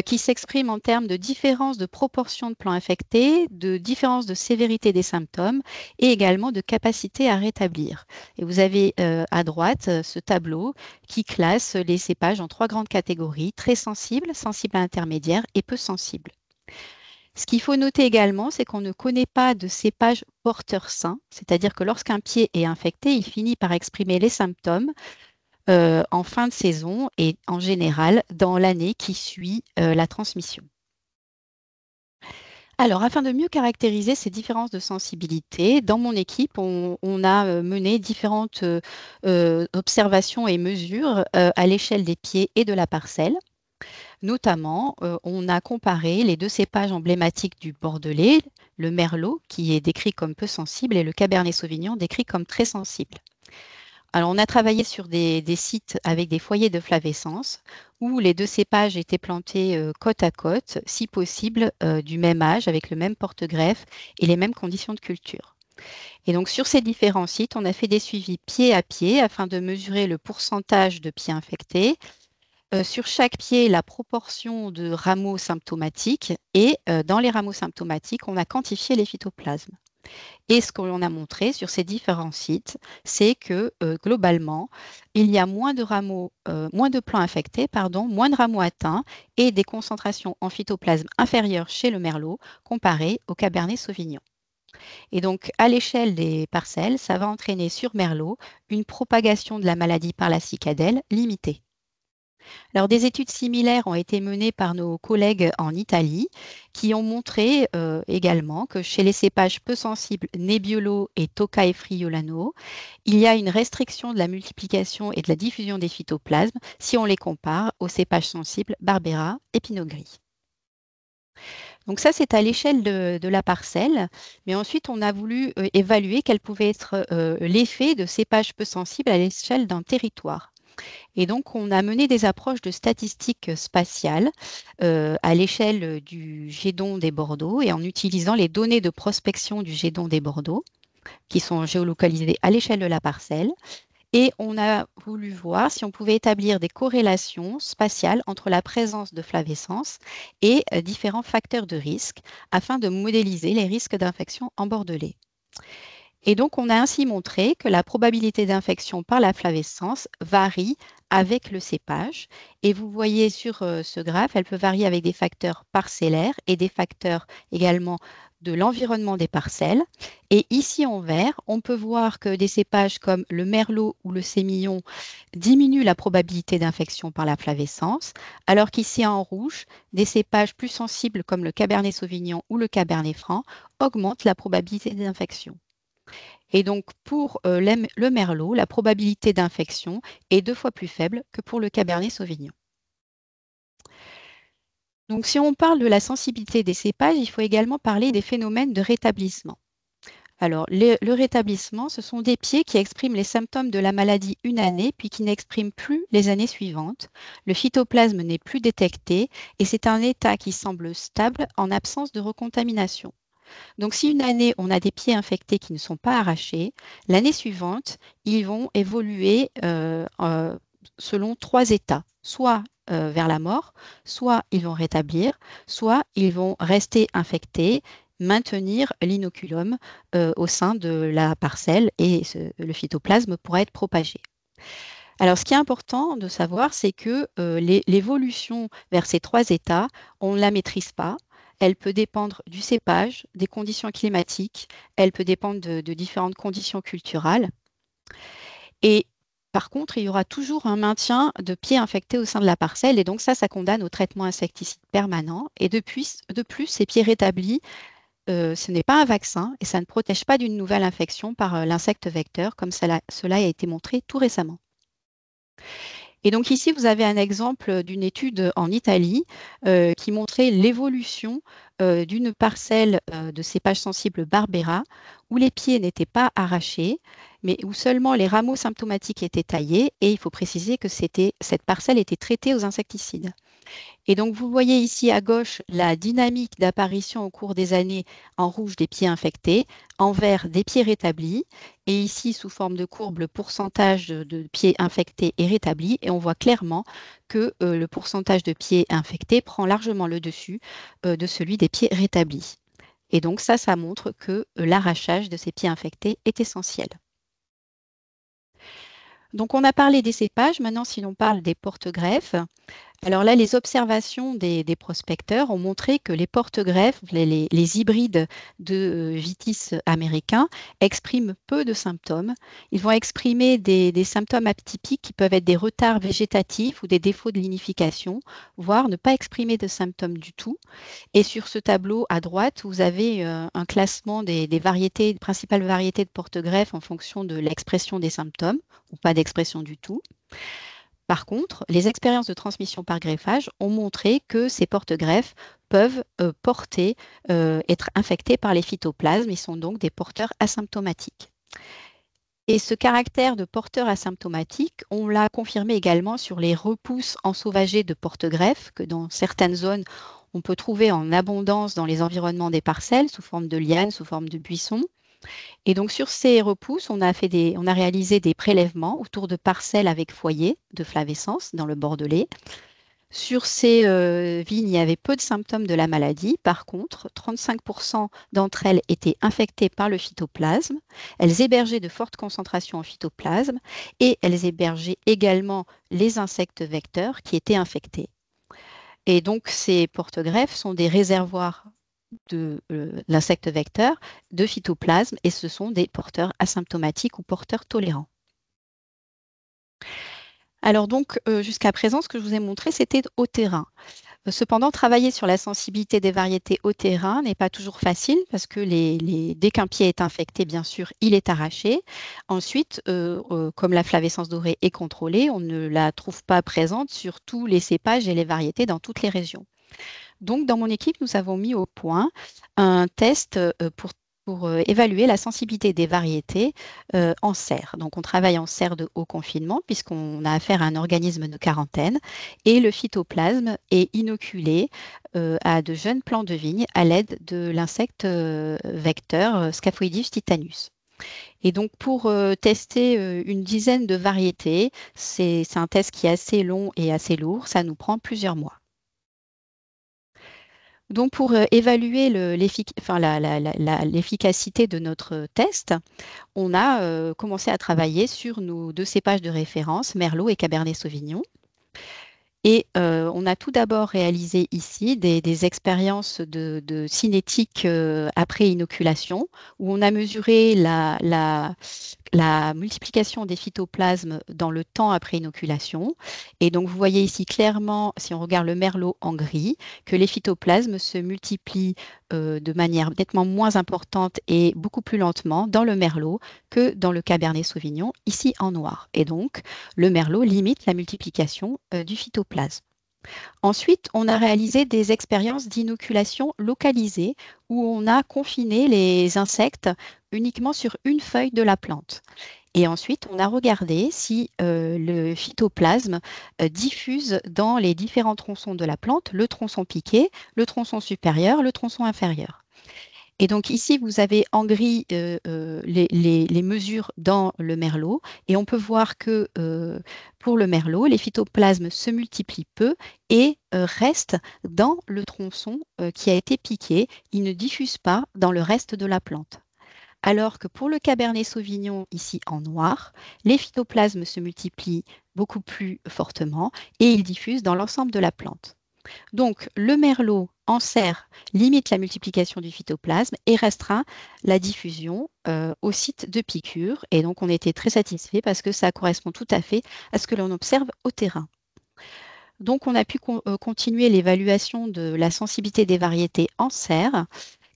qui s'expriment en termes de différence de proportion de plants infectés, de différence de sévérité des symptômes et également de capacité à rétablir. Et vous avez à droite ce tableau qui classe les cépages en 3 grandes catégories: très sensibles, sensibles à intermédiaires et peu sensibles. Ce qu'il faut noter également, c'est qu'on ne connaît pas de cépage porteur sain, c'est-à-dire que lorsqu'un pied est infecté, il finit par exprimer les symptômes en fin de saison et en général dans l'année qui suit la transmission. Alors, afin de mieux caractériser ces différences de sensibilité, dans mon équipe, on a mené différentes observations et mesures à l'échelle des pieds et de la parcelle. Notamment, on a comparé les 2 cépages emblématiques du Bordelais, le Merlot, qui est décrit comme peu sensible, et le Cabernet Sauvignon, décrit comme très sensible. Alors, on a travaillé sur des sites avec des foyers de flavescence où les 2 cépages étaient plantés côte à côte, si possible du même âge, avec le même porte-greffe et les mêmes conditions de culture. Et donc, sur ces différents sites, on a fait des suivis pied à pied afin de mesurer le pourcentage de pieds infectés, sur chaque pied, la proportion de rameaux symptomatiques et dans les rameaux symptomatiques, on a quantifié les phytoplasmes. Et ce qu'on a montré sur ces différents sites, c'est que globalement, il y a moins de rameaux, moins de plants infectés, moins de rameaux atteints et des concentrations en phytoplasme inférieures chez le Merlot comparé au Cabernet Sauvignon. Et donc, à l'échelle des parcelles, ça va entraîner sur Merlot une propagation de la maladie par la cicadelle limitée. Alors, des études similaires ont été menées par nos collègues en Italie qui ont montré également que chez les cépages peu sensibles Nebbiolo et Tocca e Friulano, il y a une restriction de la multiplication et de la diffusion des phytoplasmes si on les compare aux cépages sensibles Barbera et Pinot Gris. Donc ça, c'est à l'échelle de la parcelle, mais ensuite on a voulu évaluer quel pouvait être l'effet de cépages peu sensibles à l'échelle d'un territoire. Et donc, on a mené des approches de statistiques spatiales à l'échelle du Gédon des Bordeaux et en utilisant les données de prospection du Gédon des Bordeaux, qui sont géolocalisées à l'échelle de la parcelle. Et on a voulu voir si on pouvait établir des corrélations spatiales entre la présence de flavescence et différents facteurs de risque afin de modéliser les risques d'infection en bordelais. Et donc, on a ainsi montré que la probabilité d'infection par la flavescence varie avec le cépage. Et vous voyez sur ce graphe, elle peut varier avec des facteurs parcellaires et des facteurs également de l'environnement des parcelles. Et ici en vert, on peut voir que des cépages comme le Merlot ou le Sémillon diminuent la probabilité d'infection par la flavescence, alors qu'ici en rouge, des cépages plus sensibles comme le Cabernet Sauvignon ou le Cabernet Franc augmentent la probabilité d'infection. Et donc, pour le Merlot, la probabilité d'infection est 2 fois plus faible que pour le Cabernet Sauvignon. Donc, si on parle de la sensibilité des cépages, il faut également parler des phénomènes de rétablissement. Alors, le rétablissement, ce sont des pieds qui expriment les symptômes de la maladie une année, puis qui n'expriment plus les années suivantes. Le phytoplasme n'est plus détecté et c'est un état qui semble stable en absence de recontamination. Donc, si une année, on a des pieds infectés qui ne sont pas arrachés, l'année suivante, ils vont évoluer selon 3 états, soit vers la mort, soit ils vont rétablir, soit ils vont rester infectés, maintenir l'inoculum au sein de la parcelle et le phytoplasme pourra être propagé. Alors, ce qui est important de savoir, c'est que l'évolution vers ces 3 états, on ne la maîtrise pas. Elle peut dépendre du cépage, des conditions climatiques, elle peut dépendre de différentes conditions culturelles. Et par contre, il y aura toujours un maintien de pieds infectés au sein de la parcelle. Et donc ça condamne au traitement insecticide permanent. Et de plus, ces pieds rétablis, ce n'est pas un vaccin et ça ne protège pas d'une nouvelle infection par l'insecte vecteur, comme cela a été montré tout récemment. Et donc ici, vous avez un exemple d'une étude en Italie qui montrait l'évolution d'une parcelle de cépage sensible Barbera où les pieds n'étaient pas arrachés, mais où seulement les rameaux symptomatiques étaient taillés. Et il faut préciser que cette parcelle était traitée aux insecticides. Et donc, vous voyez ici à gauche la dynamique d'apparition au cours des années en rouge des pieds infectés, en vert des pieds rétablis, et ici sous forme de courbe le pourcentage de pieds infectés et rétablis. Et on voit clairement que le pourcentage de pieds infectés prend largement le dessus de celui des pieds rétablis. Et donc ça montre que l'arrachage de ces pieds infectés est essentiel. Donc on a parlé des cépages, maintenant si l'on parle des porte-greffes. Alors là, les observations des prospecteurs ont montré que les porte-greffes, les hybrides de vitis américains, expriment peu de symptômes. Ils vont exprimer des symptômes atypiques qui peuvent être des retards végétatifs ou des défauts de linification, voire ne pas exprimer de symptômes du tout. Et sur ce tableau à droite, vous avez un classement des principales variétés de porte-greffes en fonction de l'expression des symptômes ou pas d'expression du tout. Par contre, les expériences de transmission par greffage ont montré que ces porte-greffes peuvent être infectés par les phytoplasmes. Ils sont donc des porteurs asymptomatiques. Et ce caractère de porteur asymptomatique, on l'a confirmé également sur les repousses ensauvagées de porte-greffes, que dans certaines zones, on peut trouver en abondance dans les environnements des parcelles, sous forme de lianes, sous forme de buissons. Et donc, sur ces repousses, on a réalisé des prélèvements autour de parcelles avec foyer de flavescence dans le Bordelais. Sur ces vignes, il y avait peu de symptômes de la maladie. Par contre, 35% d'entre elles étaient infectées par le phytoplasme. Elles hébergeaient de fortes concentrations en phytoplasme et elles hébergeaient également les insectes vecteurs qui étaient infectés. Et donc, ces porte-greffes sont des réservoirs de l'insecte vecteur, de phytoplasme, et ce sont des porteurs asymptomatiques ou porteurs tolérants. Alors donc, jusqu'à présent, ce que je vous ai montré, c'était au terrain. Cependant, travailler sur la sensibilité des variétés au terrain n'est pas toujours facile parce que dès qu'un pied est infecté, bien sûr, il est arraché. Ensuite, comme la flavescence dorée est contrôlée, on ne la trouve pas présente sur tous les cépages et les variétés dans toutes les régions. Donc, dans mon équipe, nous avons mis au point un test pour évaluer la sensibilité des variétés en serre. Donc, on travaille en serre de haut confinement puisqu'on a affaire à un organisme de quarantaine et le phytoplasme est inoculé à de jeunes plants de vigne à l'aide de l'insecte vecteur Scaphoideus titanus. Et donc, pour tester une dizaine de variétés, c'est un test qui est assez long et assez lourd. Ça nous prend plusieurs mois. Donc, pour évaluer l'efficacité de notre test, on a commencé à travailler sur nos 2 cépages de référence, Merlot et Cabernet Sauvignon. Et on a tout d'abord réalisé ici des expériences de cinétique après inoculation, où on a mesuré la multiplication des phytoplasmes dans le temps après inoculation. Et donc, vous voyez ici clairement, si on regarde le merlot en gris, que les phytoplasmes se multiplient de manière nettement moins importante et beaucoup plus lentement dans le merlot que dans le cabernet sauvignon, ici en noir. Et donc, le merlot limite la multiplication du phytoplasme. Ensuite, on a réalisé des expériences d'inoculation localisées où on a confiné les insectes uniquement sur une feuille de la plante. Et ensuite, on a regardé si le phytoplasme diffuse dans les différents tronçons de la plante, le tronçon piqué, le tronçon supérieur, le tronçon inférieur. Et donc ici, vous avez en gris les mesures dans le merlot. Et on peut voir que pour le merlot, les phytoplasmes se multiplient peu et restent dans le tronçon qui a été piqué. Ils ne diffusent pas dans le reste de la plante. Alors que pour le Cabernet Sauvignon, ici en noir, les phytoplasmes se multiplient beaucoup plus fortement et ils diffusent dans l'ensemble de la plante. Donc, le merlot en serre limite la multiplication du phytoplasme et restreint la diffusion au site de piqûre. Et donc, on était très satisfait parce que ça correspond tout à fait à ce que l'on observe au terrain. Donc, on a pu continuer l'évaluation de la sensibilité des variétés en serre.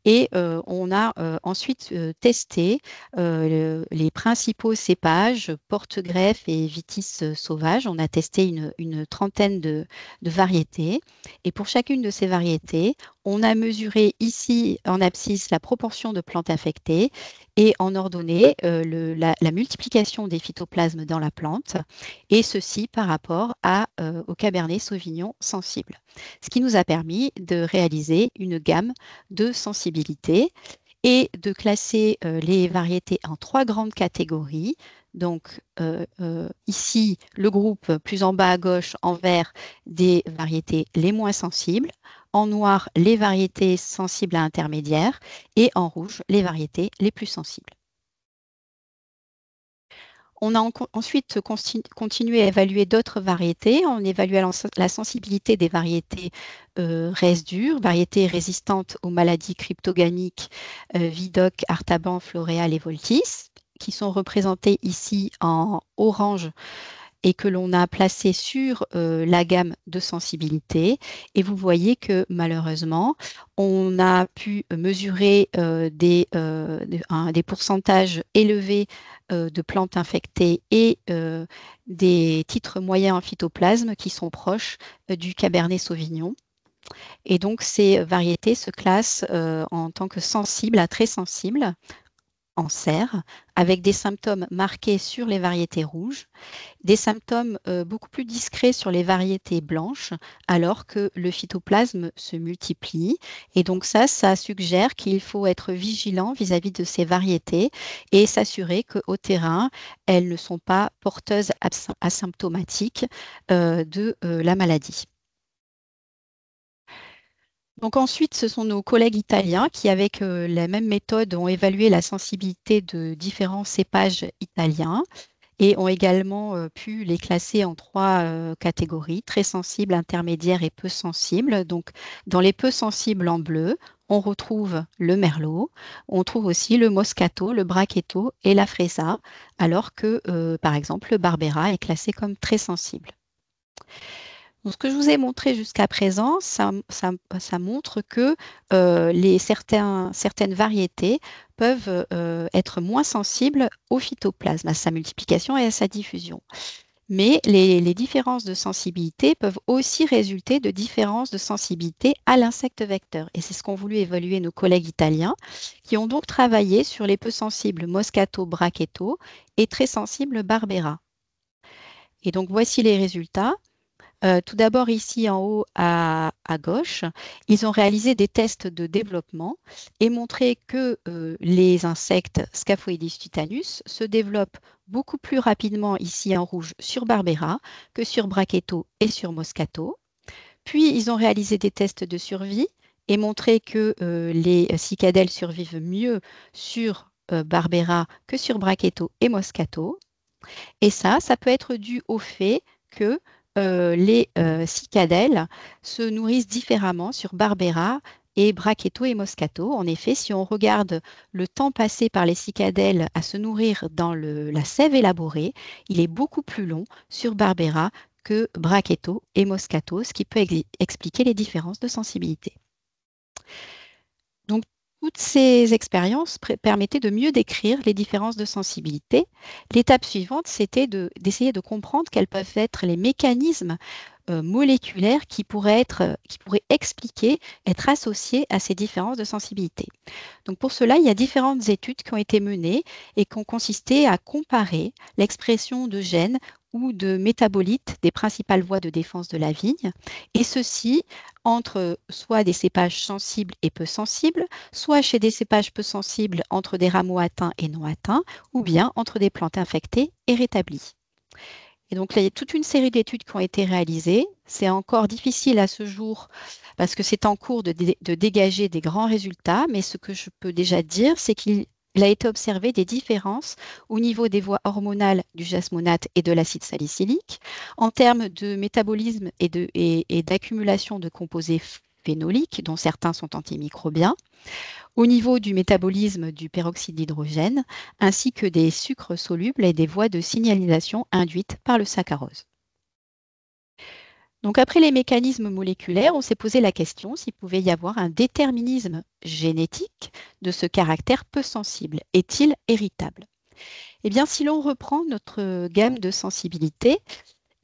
Et on a ensuite testé les principaux cépages, porte-greffe et vitis sauvage. On a testé une trentaine de variétés. Et pour chacune de ces variétés, on a mesuré ici en abscisse la proportion de plantes infectées et en ordonnée la multiplication des phytoplasmes dans la plante, et ceci par rapport au Cabernet Sauvignon sensible. Ce qui nous a permis de réaliser une gamme de sensibilité et de classer les variétés en 3 grandes catégories. Donc ici, le groupe plus en bas à gauche en vert des variétés les moins sensibles, en noir les variétés sensibles à intermédiaires et en rouge les variétés les plus sensibles. On a ensuite continué à évaluer d'autres variétés en évaluant la sensibilité des variétés RESDUR, variétés résistantes aux maladies cryptogamiques Vidoc, Artaban, Floréal et Voltis, qui sont représentées ici en orange et que l'on a placé sur la gamme de sensibilité. Et vous voyez que malheureusement, on a pu mesurer des pourcentages élevés de plantes infectées et des titres moyens en phytoplasme qui sont proches du Cabernet Sauvignon. Et donc, ces variétés se classent en tant que sensibles à très sensibles en serre, avec des symptômes marqués sur les variétés rouges, des symptômes beaucoup plus discrets sur les variétés blanches, alors que le phytoplasme se multiplie. Et donc ça suggère qu'il faut être vigilant vis-à-vis de ces variétés et s'assurer qu'au terrain, elles ne sont pas porteuses asymptomatiques de la maladie. Donc ensuite, ce sont nos collègues italiens qui, avec la même méthode, ont évalué la sensibilité de différents cépages italiens et ont également pu les classer en 3 catégories, très sensibles, intermédiaires et peu sensibles. Donc, dans les peu sensibles en bleu, on retrouve le merlot, on trouve aussi le moscato, le brachetto et la freisa, alors que, par exemple, le barbera est classé comme très sensible. Donc, ce que je vous ai montré jusqu'à présent, ça montre que certaines variétés peuvent être moins sensibles au phytoplasme, à sa multiplication et à sa diffusion. Mais les différences de sensibilité peuvent aussi résulter de différences de sensibilité à l'insecte vecteur. Et c'est ce qu'ont voulu évaluer nos collègues italiens, qui ont donc travaillé sur les peu sensibles moscato, brachetto et très sensibles barbera. Et donc, voici les résultats. Tout d'abord, ici en haut à gauche, ils ont réalisé des tests de développement et montré que les insectes Scaphoidis tutanus se développent beaucoup plus rapidement ici en rouge sur Barbera que sur Brachetto et sur Moscato. Puis, ils ont réalisé des tests de survie et montré que les cicadelles survivent mieux sur Barbera que sur Brachetto et Moscato. Et ça peut être dû au fait que les cicadelles se nourrissent différemment sur Barbera et Brachetto et Moscato. En effet, si on regarde le temps passé par les cicadelles à se nourrir dans la sève élaborée, il est beaucoup plus long sur Barbera que Brachetto et Moscato, ce qui peut expliquer les différences de sensibilité. Donc, toutes ces expériences permettaient de mieux décrire les différences de sensibilité. L'étape suivante, c'était d'essayer de comprendre quels peuvent être les mécanismes moléculaires qui pourraient expliquer, être associées à ces différences de sensibilité. Donc pour cela, il y a différentes études qui ont été menées et qui ont consisté à comparer l'expression de gènes ou de métabolites des principales voies de défense de la vigne, et ceci entre soit des cépages sensibles et peu sensibles, soit chez des cépages peu sensibles entre des rameaux atteints et non atteints, ou bien entre des plantes infectées et rétablies. Et donc là, il y a toute une série d'études qui ont été réalisées. C'est encore difficile à ce jour parce que c'est en cours de dégager des grands résultats, mais ce que je peux déjà dire, c'est qu'il a été observé des différences au niveau des voies hormonales du jasmonate et de l'acide salicylique, en termes de métabolisme et d'accumulation de composés phénoliques, dont certains sont antimicrobiens, au niveau du métabolisme du peroxyde d'hydrogène, ainsi que des sucres solubles et des voies de signalisation induites par le saccharose. Donc après les mécanismes moléculaires, on s'est posé la question s'il pouvait y avoir un déterminisme génétique de ce caractère peu sensible. Est-il héritable? Eh bien, si l'on reprend notre gamme de sensibilité,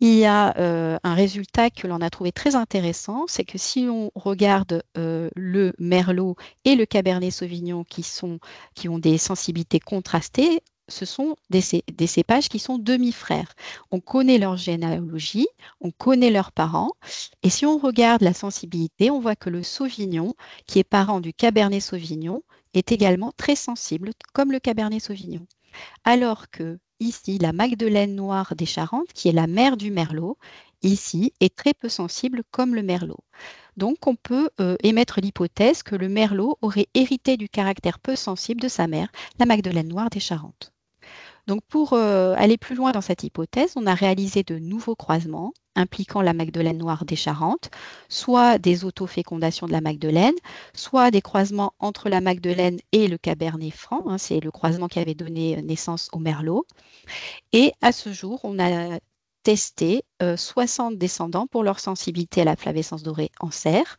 il y a un résultat que l'on a trouvé très intéressant, c'est que si on regarde le merlot et le cabernet sauvignon qui ont des sensibilités contrastées, ce sont des cépages qui sont demi-frères. On connaît leur généalogie, on connaît leurs parents, et si on regarde la sensibilité, on voit que le sauvignon, qui est parent du cabernet sauvignon, est également très sensible, comme le cabernet sauvignon. Alors que ici, la Magdeleine noire des Charentes, qui est la mère du merlot, ici, est très peu sensible comme le merlot. Donc, on peut émettre l'hypothèse que le merlot aurait hérité du caractère peu sensible de sa mère, la Magdeleine noire des Charentes. Donc, pour aller plus loin dans cette hypothèse, on a réalisé de nouveaux croisements impliquant la Magdeleine noire des Charentes, soit des autofécondations de la Magdeleine, soit des croisements entre la Magdeleine et le Cabernet Franc, hein, c'est le croisement qui avait donné naissance au Merlot. Et à ce jour, on a testé 60 descendants pour leur sensibilité à la flavescence dorée en serre.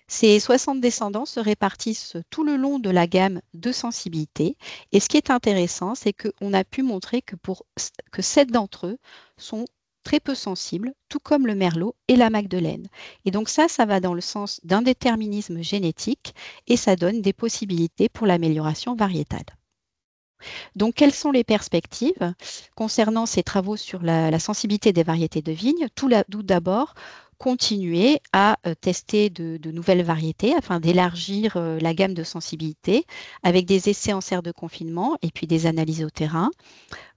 Ces 60 descendants se répartissent tout le long de la gamme de sensibilité. Et ce qui est intéressant, c'est qu'on a pu montrer que 7 d'entre eux sont très peu sensibles, tout comme le merlot et la Magdeleine. Et donc ça va dans le sens d'un déterminisme génétique et ça donne des possibilités pour l'amélioration variétale. Donc, quelles sont les perspectives concernant ces travaux sur la sensibilité des variétés de vigne? Tout d'abord, continuer à tester de nouvelles variétés afin d'élargir la gamme de sensibilité avec des essais en serre de confinement et puis des analyses au terrain.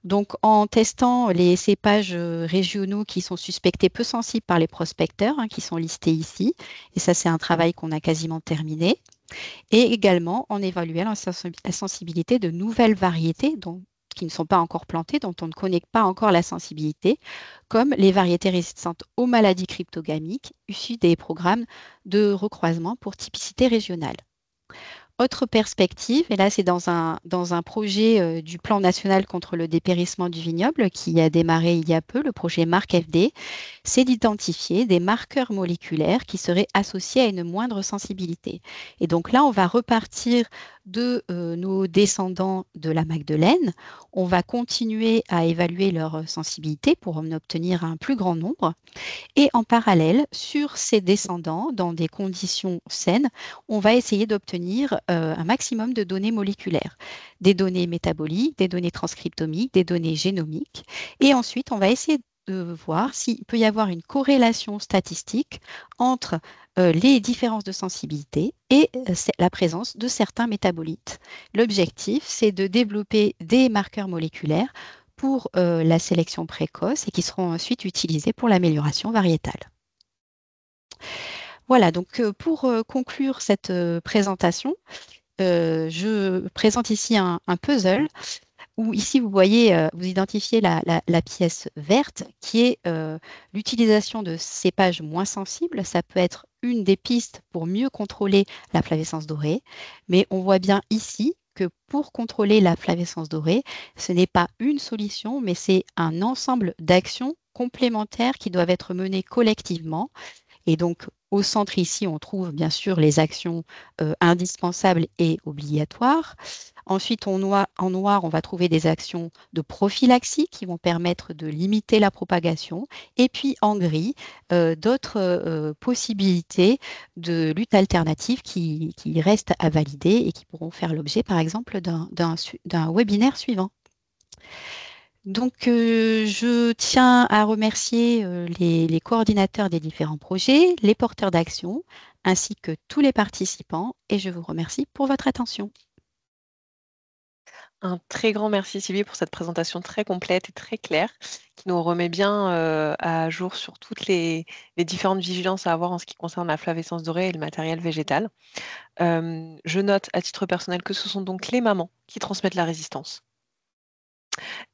Donc, en testant les cépages régionaux qui sont suspectés peu sensibles par les prospecteurs, hein, qui sont listés ici, et ça, c'est un travail qu'on a quasiment terminé. Et également en évaluant la sensibilité de nouvelles variétés qui ne sont pas encore plantées, dont on ne connaît pas encore la sensibilité, comme les variétés résistantes aux maladies cryptogamiques issues des programmes de recroisement pour typicité régionale. Autre perspective, et là c'est dans un projet du Plan national contre le dépérissement du vignoble qui a démarré il y a peu, le projet MarcFD, c'est d'identifier des marqueurs moléculaires qui seraient associés à une moindre sensibilité. Et donc là, on va repartir de nos descendants de la Magdeleine. On va continuer à évaluer leur sensibilité pour en obtenir un plus grand nombre. Et en parallèle, sur ces descendants, dans des conditions saines, on va essayer d'obtenir un maximum de données moléculaires, des données métaboliques, des données transcriptomiques, des données génomiques. Et ensuite, on va essayer de voir s'il peut y avoir une corrélation statistique entre les différences de sensibilité et la présence de certains métabolites. L'objectif, c'est de développer des marqueurs moléculaires pour la sélection précoce et qui seront ensuite utilisés pour l'amélioration variétale. Voilà, donc pour conclure cette présentation, je présente ici un puzzle où ici vous voyez, vous identifiez la pièce verte qui est l'utilisation de cépages moins sensibles. Ça peut être une des pistes pour mieux contrôler la flavescence dorée, mais on voit bien ici que pour contrôler la flavescence dorée, ce n'est pas une solution, mais c'est un ensemble d'actions complémentaires qui doivent être menées collectivement. Et donc, au centre ici, on trouve bien sûr les actions indispensables et obligatoires. Ensuite, en noir, on va trouver des actions de prophylaxie qui vont permettre de limiter la propagation. Et puis en gris, d'autres possibilités de lutte alternative qui restent à valider et qui pourront faire l'objet, par exemple, d'un webinaire suivant. Donc, je tiens à remercier les coordinateurs des différents projets, les porteurs d'action, ainsi que tous les participants, et je vous remercie pour votre attention. Un très grand merci Sylvie pour cette présentation très complète et très claire qui nous remet bien à jour sur toutes les différentes vigilances à avoir en ce qui concerne la flavescence dorée et le matériel végétal. Je note à titre personnel que ce sont donc les mamans qui transmettent la résistance.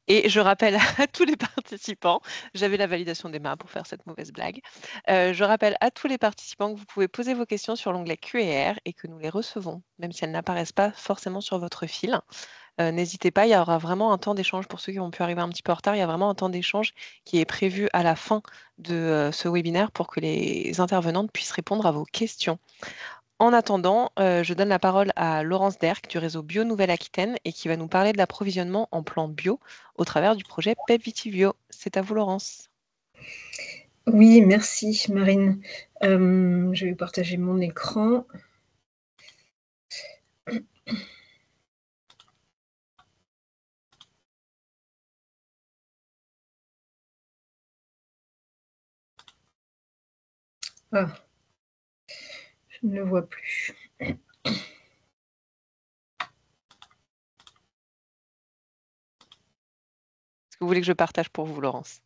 Et je rappelle à tous les participants, j'avais la validation d'Emma pour faire cette mauvaise blague, je rappelle à tous les participants que vous pouvez poser vos questions sur l'onglet Q&R et que nous les recevons, même si elles n'apparaissent pas forcément sur votre fil. N'hésitez pas, il y aura vraiment un temps d'échange pour ceux qui ont pu arriver un petit peu en retard. Il y a vraiment un temps d'échange qui est prévu à la fin de ce webinaire pour que les intervenantes puissent répondre à vos questions. En attendant, je donne la parole à Laurence Derck du réseau Bio Nouvelle-Aquitaine et qui va nous parler de l'approvisionnement en plants bio au travers du projet PEP Vitivio. C'est à vous, Laurence. Oui, merci Marine. Je vais partager mon écran. Ah, je ne le vois plus. Est-ce que vous voulez que je partage pour vous, Laurence?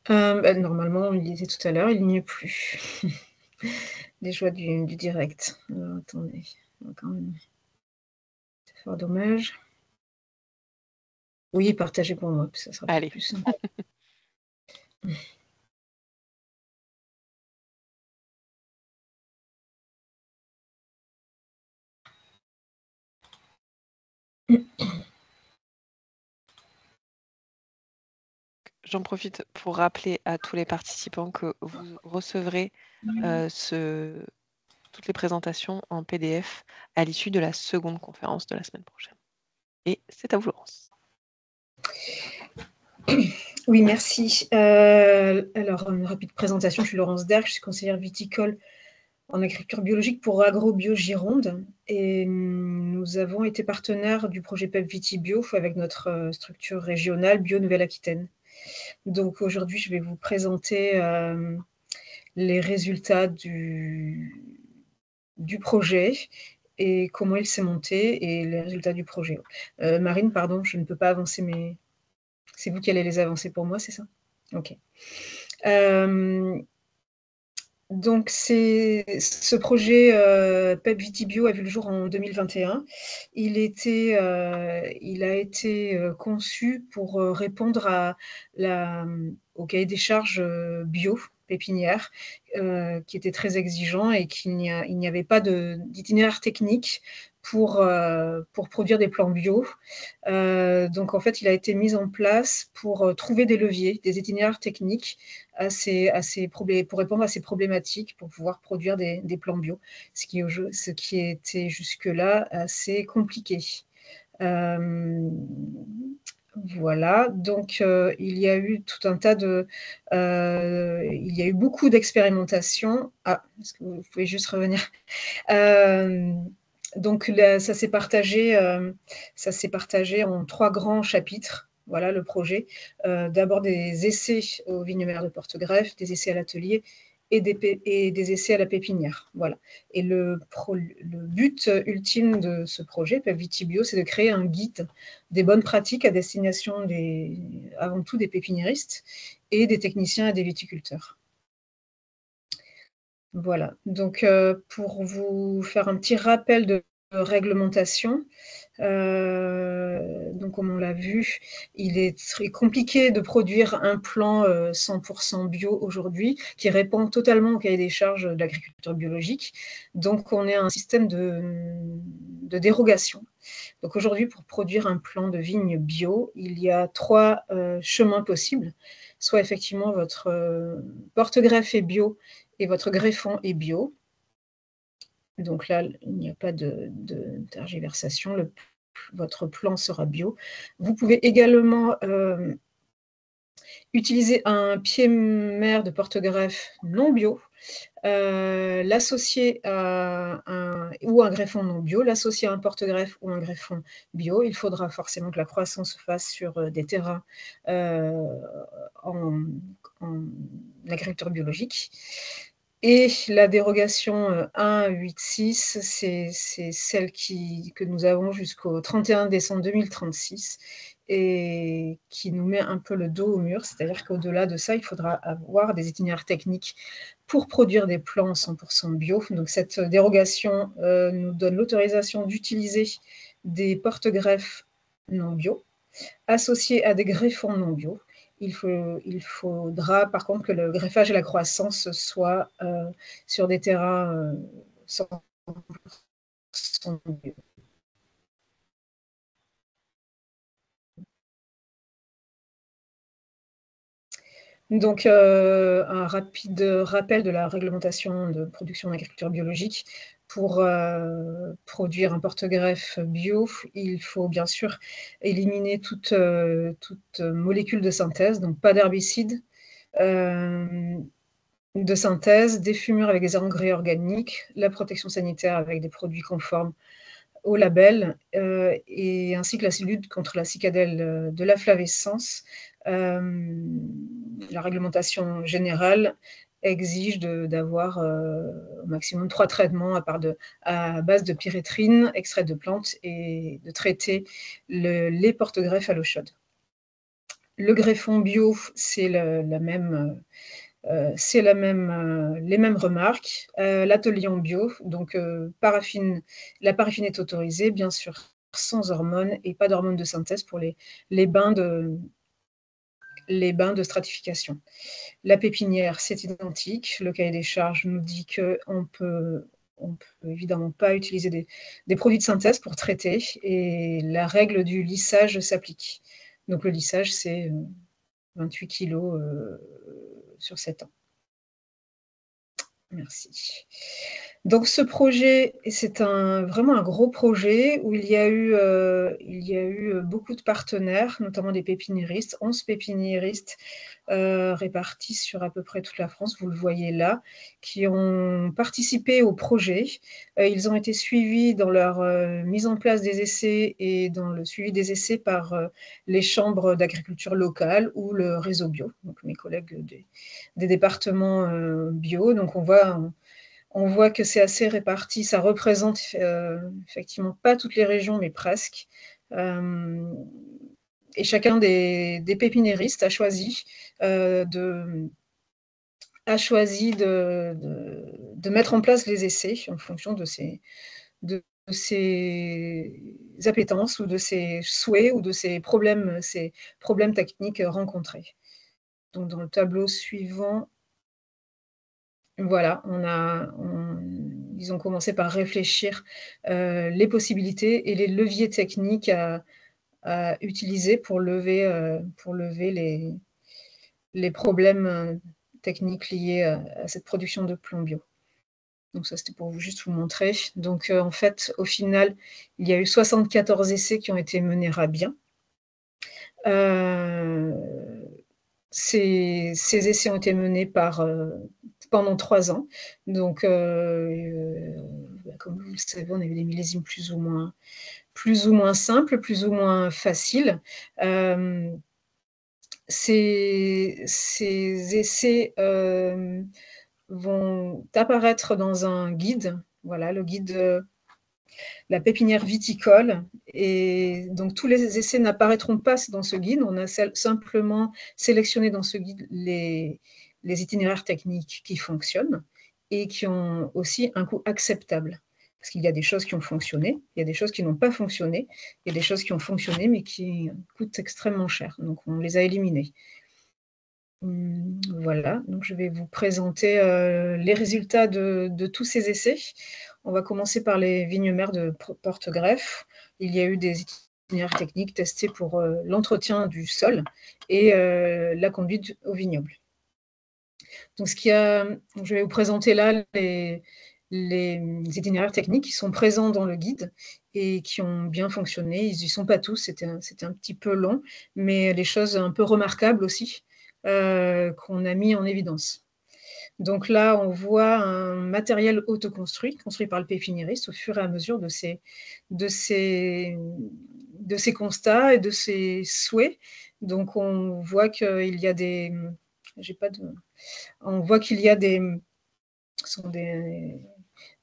Normalement, il y était tout à l'heure, il n'y est plus. Les joies du direct. Alors, attendez, quand même. C'est fort dommage. Oui, partagez pour moi, ça sera Allez. plus simple. J'en profite pour rappeler à tous les participants que vous recevrez toutes les présentations en PDF à l'issue de la seconde conférence de la semaine prochaine. Et c'est à vous, Laurence. Oui, merci. Alors, une rapide présentation. Je suis Laurence Derck, je suis conseillère viticole en agriculture biologique pour AgroBio Gironde. Et nous avons été partenaires du projet PEP Vitibio avec notre structure régionale Bio Nouvelle-Aquitaine. Donc aujourd'hui, je vais vous présenter les résultats du projet et comment il s'est monté et les résultats du projet. Marine, pardon, je ne peux pas avancer, mais c'est vous qui allez les avancer pour moi, c'est ça? Ok. Donc, ce projet PEP Vitibio a vu le jour en 2021. Il a été conçu pour répondre au cahier des charges bio pépinière, qui était très exigeant et qu'il n'y avait pas d'itinéraire technique pour produire des plants bio. Donc, en fait, il a été mis en place pour trouver des leviers, des itinéraires techniques pour répondre à ces problématiques, pour pouvoir produire des plants bio, ce qui était jusque-là assez compliqué. Voilà, donc il y a eu tout un tas il y a eu beaucoup d'expérimentations. Ah, est-ce que vous pouvez juste revenir? Donc là, ça s'est partagé en 3 grands chapitres. Voilà le projet. D'abord des essais aux vignes mères de Portegreffe, des essais à l'atelier et des essais à la pépinière. Voilà. Et le but ultime de ce projet, PEP Vitibio, c'est de créer un guide des bonnes pratiques à destination avant tout des pépiniéristes et des techniciens et des viticulteurs. Voilà, donc pour vous faire un petit rappel de réglementation, donc comme on l'a vu, il est très compliqué de produire un plan 100% bio aujourd'hui qui répond totalement au cahier des charges de l'agriculture biologique. Donc on est à un système de dérogation. Donc aujourd'hui, pour produire un plan de vigne bio, il y a 3 chemins possibles. Soit effectivement votre porte-greffe est bio et votre greffon est bio. Donc là, il n'y a pas de tergiversation. Votre plan sera bio. Vous pouvez également utiliser un pied-mère de porte-greffe non bio, l'associer à un greffon non bio, l'associer à un porte-greffe ou un greffon bio. Il faudra forcément que la croissance se fasse sur des terrains en agriculture biologique. Et la dérogation 1.8.6, c'est celle que nous avons jusqu'au 31 décembre 2036 et qui nous met un peu le dos au mur. C'est-à-dire qu'au-delà de ça, il faudra avoir des itinéraires techniques pour produire des plants 100% bio. Donc cette dérogation nous donne l'autorisation d'utiliser des porte-greffes non bio associés à des greffons non bio. Il faudra par contre que le greffage et la croissance soient sur des terrains 100% bio. Donc, un rapide rappel de la réglementation de production en agriculture biologique. Pour produire un porte-greffe bio, il faut bien sûr éliminer toute molécule de synthèse, donc pas d'herbicide de synthèse, des fumures avec des engrais organiques, la protection sanitaire avec des produits conformes au label, et ainsi que la lutte contre la cicadelle de la flavescence. La réglementation générale exige d'avoir au maximum 3 traitements à base de pyréthrine, extrait de plantes, et de traiter les porte-greffes à l'eau chaude. Le greffon bio, c'est les mêmes remarques. L'atelier en bio, donc la paraffine est autorisée, bien sûr, sans hormones et pas d'hormones de synthèse pour les bains de stratification. La pépinière, c'est identique. Le cahier des charges nous dit qu'on peut évidemment pas utiliser des produits de synthèse pour traiter, et la règle du lissage s'applique. Donc le lissage, c'est 28 kg sur 7 ans. Merci. Donc ce projet, c'est vraiment un gros projet où il y a eu beaucoup de partenaires, notamment des pépiniéristes, 11 pépiniéristes répartis sur à peu près toute la France, vous le voyez là, qui ont participé au projet. Ils ont été suivis dans leur mise en place des essais et dans le suivi des essais par les chambres d'agriculture locale ou le réseau bio, donc mes collègues des départements bio. Donc on voit que c'est assez réparti. Ça représente effectivement pas toutes les régions, mais presque. Et chacun des pépiniéristes a choisi de mettre en place les essais en fonction de ses appétences ou de ses souhaits ou de ses problèmes techniques rencontrés. Donc dans le tableau suivant, voilà, ils ont commencé par réfléchir les possibilités et les leviers techniques à utiliser pour lever les problèmes techniques liés à cette production de plomb bio. Donc ça, c'était pour juste vous montrer. Donc en fait, au final, il y a eu 74 essais qui ont été menés à bien. Ces essais ont été menés pendant 3 ans. Donc, comme vous le savez, on a eu des millésimes plus ou moins simples, plus ou moins faciles. Ces essais vont apparaître dans un guide, voilà, le guide la pépinière viticole. Et donc, tous les essais n'apparaîtront pas dans ce guide. On a simplement sélectionné dans ce guide les itinéraires techniques qui fonctionnent et qui ont aussi un coût acceptable. Parce qu'il y a des choses qui ont fonctionné, il y a des choses qui n'ont pas fonctionné, il y a des choses qui ont fonctionné mais qui coûtent extrêmement cher. Donc, on les a éliminées. Voilà, donc je vais vous présenter les résultats de tous ces essais. On va commencer par les vignes mères de porte-greffe. Il y a eu des itinéraires techniques testés pour l'entretien du sol et la conduite au vignoble. Donc je vais vous présenter là itinéraires techniques qui sont présents dans le guide et qui ont bien fonctionné. Ils n'y sont pas tous, c'était un petit peu long, mais des choses un peu remarquables aussi qu'on a mis en évidence. Donc là, on voit un matériel autoconstruit, construit par le pépiniériste au fur et à mesure de ses constats et de ses souhaits. Donc on voit qu'il y a on voit qu'il y a des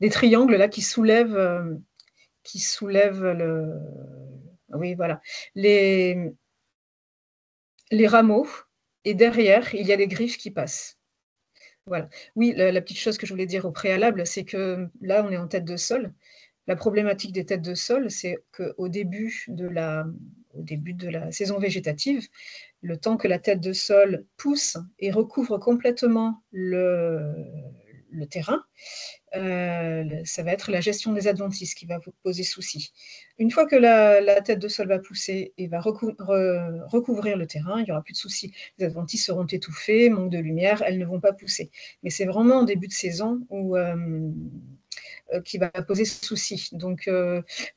triangles là qui soulèvent oui, voilà, les rameaux, et derrière, il y a des griffes qui passent. Voilà. Oui, la petite chose que je voulais dire au préalable, c'est que là, on est en tête de sol. La problématique des têtes de sol, c'est qu'au début de la saison végétative, le temps que la tête de sol pousse et recouvre complètement le terrain, ça va être la gestion des adventices qui va vous poser souci. Une fois que la tête de sol va pousser et va recouvrir le terrain, il n'y aura plus de souci. Les adventices seront étouffées, manque de lumière, elles ne vont pas pousser. Mais c'est vraiment en début de saison qui va poser souci. Donc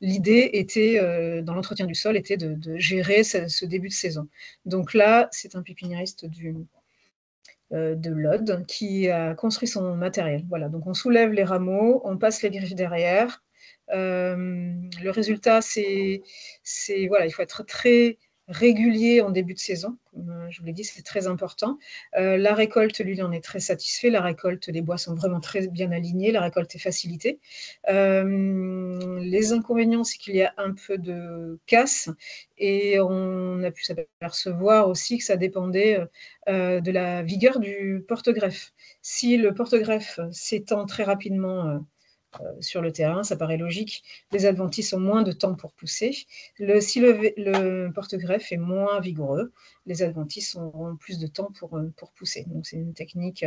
l'idée était, dans l'entretien du sol, était de gérer ce début de saison. Donc là, c'est un pépiniériste de l'Aude qui a construit son matériel. Voilà, donc on soulève les rameaux, on passe les griffes derrière. Le résultat, voilà, il faut être très régulier en début de saison. Comme je vous l'ai dit, c'est très important. La récolte, lui, en est très satisfait. La récolte, les bois sont vraiment très bien alignés. La récolte est facilitée. Les inconvénients, c'est qu'il y a un peu de casse et on a pu s'apercevoir aussi que ça dépendait de la vigueur du porte-greffe. Si le porte-greffe s'étend très rapidement sur le terrain, ça paraît logique, les adventices ont moins de temps pour pousser. Si le porte-greffe est moins vigoureux, les adventices auront plus de temps pour pousser. Donc c'est une technique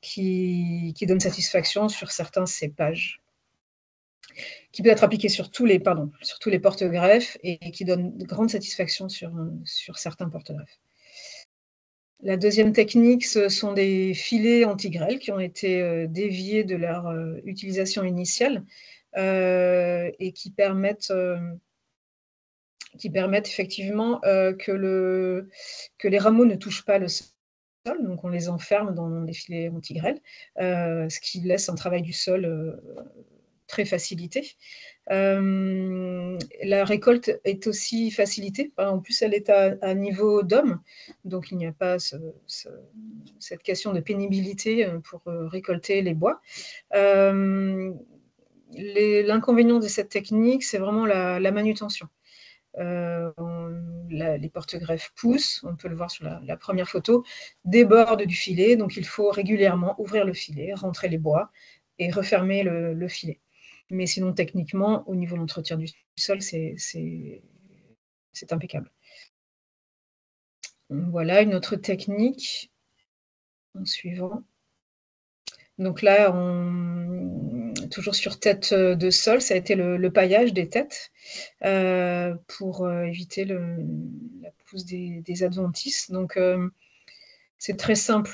qui donne satisfaction sur certains cépages, qui peut être appliquée sur tous les porte-greffes et qui donne de grande satisfaction sur certains porte-greffes. La deuxième technique, ce sont des filets anti-grêle qui ont été déviés de leur utilisation initiale et qui permettent effectivement que les rameaux ne touchent pas le sol. Donc on les enferme dans des filets anti-grêle, ce qui laisse un travail du sol très facilité. La récolte est aussi facilitée. En plus, elle est à niveau d'homme, donc il n'y a pas cette question de pénibilité pour récolter les bois. L'inconvénient de cette technique, c'est vraiment la manutention. Les porte-greffes poussent, on peut le voir sur la première photo, débordent du filet, donc il faut régulièrement ouvrir le filet, rentrer les bois et refermer le filet. Mais sinon, techniquement, au niveau de l'entretien du sol, c'est impeccable. Voilà une autre technique en suivant. Donc là, toujours sur tête de sol, ça a été le paillage des têtes pour éviter la pousse des adventices. Donc, c'est très simple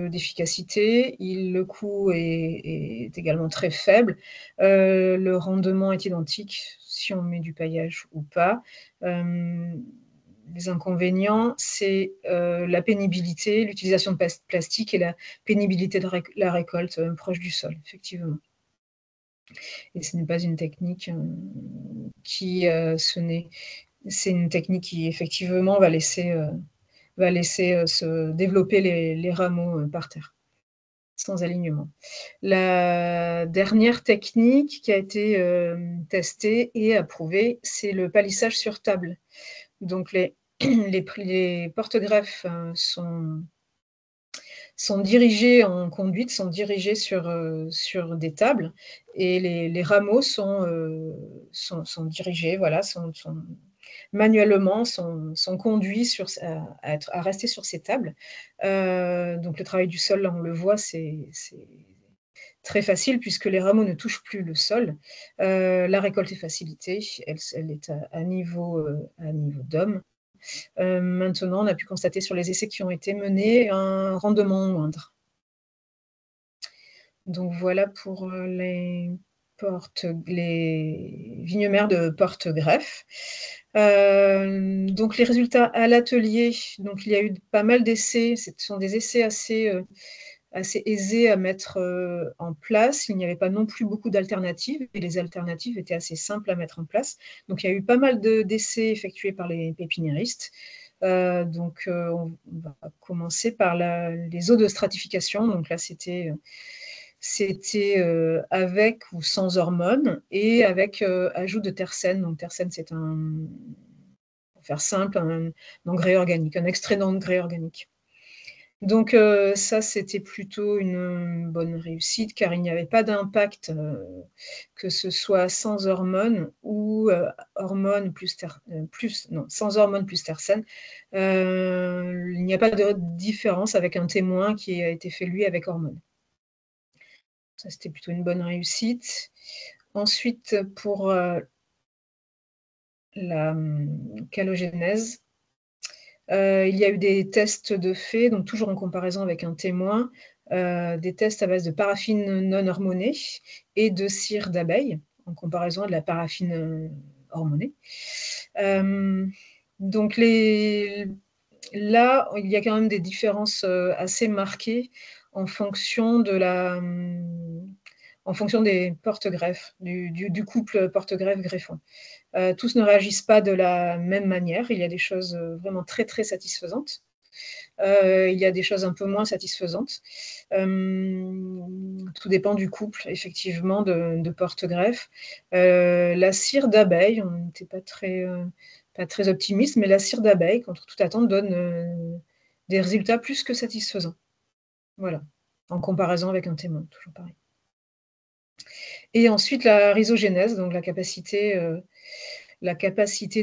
d'efficacité. Le coût est également très faible. Le rendement est identique si on met du paillage ou pas. Les inconvénients, c'est la pénibilité, l'utilisation de plastique et la pénibilité de la récolte proche du sol, effectivement. Et ce n'est pas une technique c'est une technique qui, effectivement, va laisser se développer les rameaux par terre, sans alignement. La dernière technique qui a été testée et approuvée, c'est le palissage sur table. Donc les porte-greffes sont dirigés en conduite, sont dirigés sur des tables, et les rameaux sont dirigés, voilà, manuellement, sont conduits à rester sur ces tables. Donc le travail du sol, là, on le voit, c'est très facile puisque les rameaux ne touchent plus le sol. La récolte est facilitée, elle est à niveau d'homme. Maintenant, on a pu constater sur les essais qui ont été menés un rendement moindre. Donc voilà pour les vignes-mères de Porte-Greffe. Donc les résultats à l'atelier, donc il y a eu pas mal d'essais, ce sont des essais assez aisés à mettre en place. Il n'y avait pas non plus beaucoup d'alternatives, et les alternatives étaient assez simples à mettre en place. Donc il y a eu pas mal d'essais effectués par les pépiniéristes. Donc on va commencer par les eaux de stratification. Donc là, c'était avec ou sans hormones et avec ajout de tersène. Donc tersène, c'est pour faire simple, un engrais organique, un extrait d'engrais organique. Donc ça, c'était plutôt une bonne réussite, car il n'y avait pas d'impact, que ce soit sans hormones ou sans hormones plus tersène. Il n'y a pas de différence avec un témoin qui a été fait, lui, avec hormones. Ça, c'était plutôt une bonne réussite. Ensuite, pour la calogénèse, il y a eu des tests de fait, donc toujours en comparaison avec un témoin, des tests à base de paraffine non hormonée et de cire d'abeille, en comparaison de la paraffine hormonée. Donc là, il y a quand même des différences assez marquées en fonction des porte-greffes, du couple porte-greffe-greffon. Tous ne réagissent pas de la même manière. Il y a des choses vraiment très, très satisfaisantes. Il y a des choses un peu moins satisfaisantes. Tout dépend du couple, effectivement, de porte-greffe. La cire d'abeille, on n'était pas très optimiste, mais la cire d'abeille, contre toute attente, donne des résultats plus que satisfaisants. Voilà, en comparaison avec un témoin, toujours pareil. Et ensuite, la rhizogénèse, donc la capacité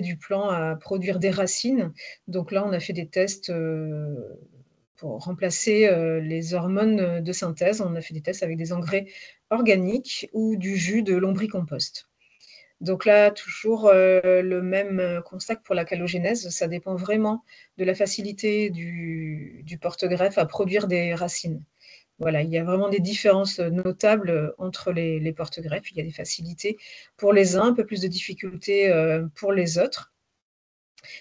du plant à produire des racines. Donc là, on a fait des tests pour remplacer les hormones de synthèse. On a fait des tests avec des engrais organiques ou du jus de lombricompost. Donc là, toujours le même constat que pour la calogénèse, ça dépend vraiment de la facilité du porte-greffe à produire des racines. Voilà, il y a vraiment des différences notables entre les porte-greffes. Il y a des facilités pour les uns, un peu plus de difficultés pour les autres.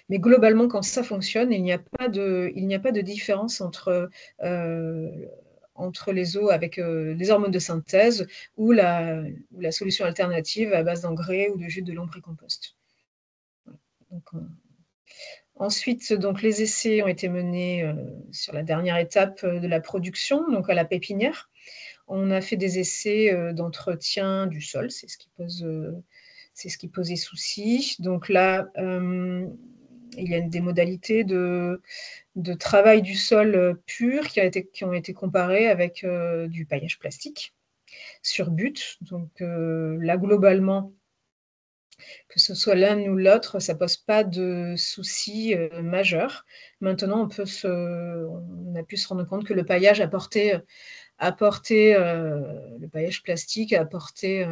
Mais globalement, quand ça fonctionne, il n'y a pas de différence entre les eaux avec les hormones de synthèse ou la solution alternative à base d'engrais ou de jus de lombricompost. Ensuite, donc, les essais ont été menés sur la dernière étape de la production, donc à la pépinière. On a fait des essais d'entretien du sol, c'est ce qui posait souci. Donc là, il y a des modalités de travail du sol pur qui ont été comparées avec du paillage plastique sur but. Donc là, globalement, que ce soit l'un ou l'autre, ça ne pose pas de soucis majeurs. Maintenant, on a pu se rendre compte que le paillage le paillage plastique a apporté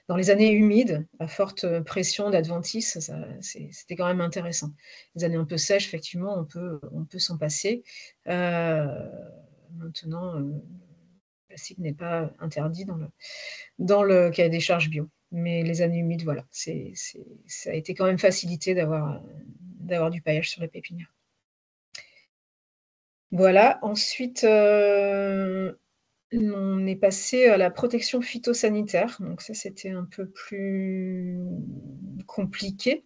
dans les années humides, à forte pression d'adventice, c'était quand même intéressant. Les années un peu sèches, effectivement, on peut s'en passer. Maintenant, le plastique n'est pas interdit dans le cahier des charges bio. Mais les années humides, voilà, ça a été quand même facilité d'avoir du paillage sur la pépinière. Voilà, ensuite, on est passé à la protection phytosanitaire. Donc ça, c'était un peu plus compliqué,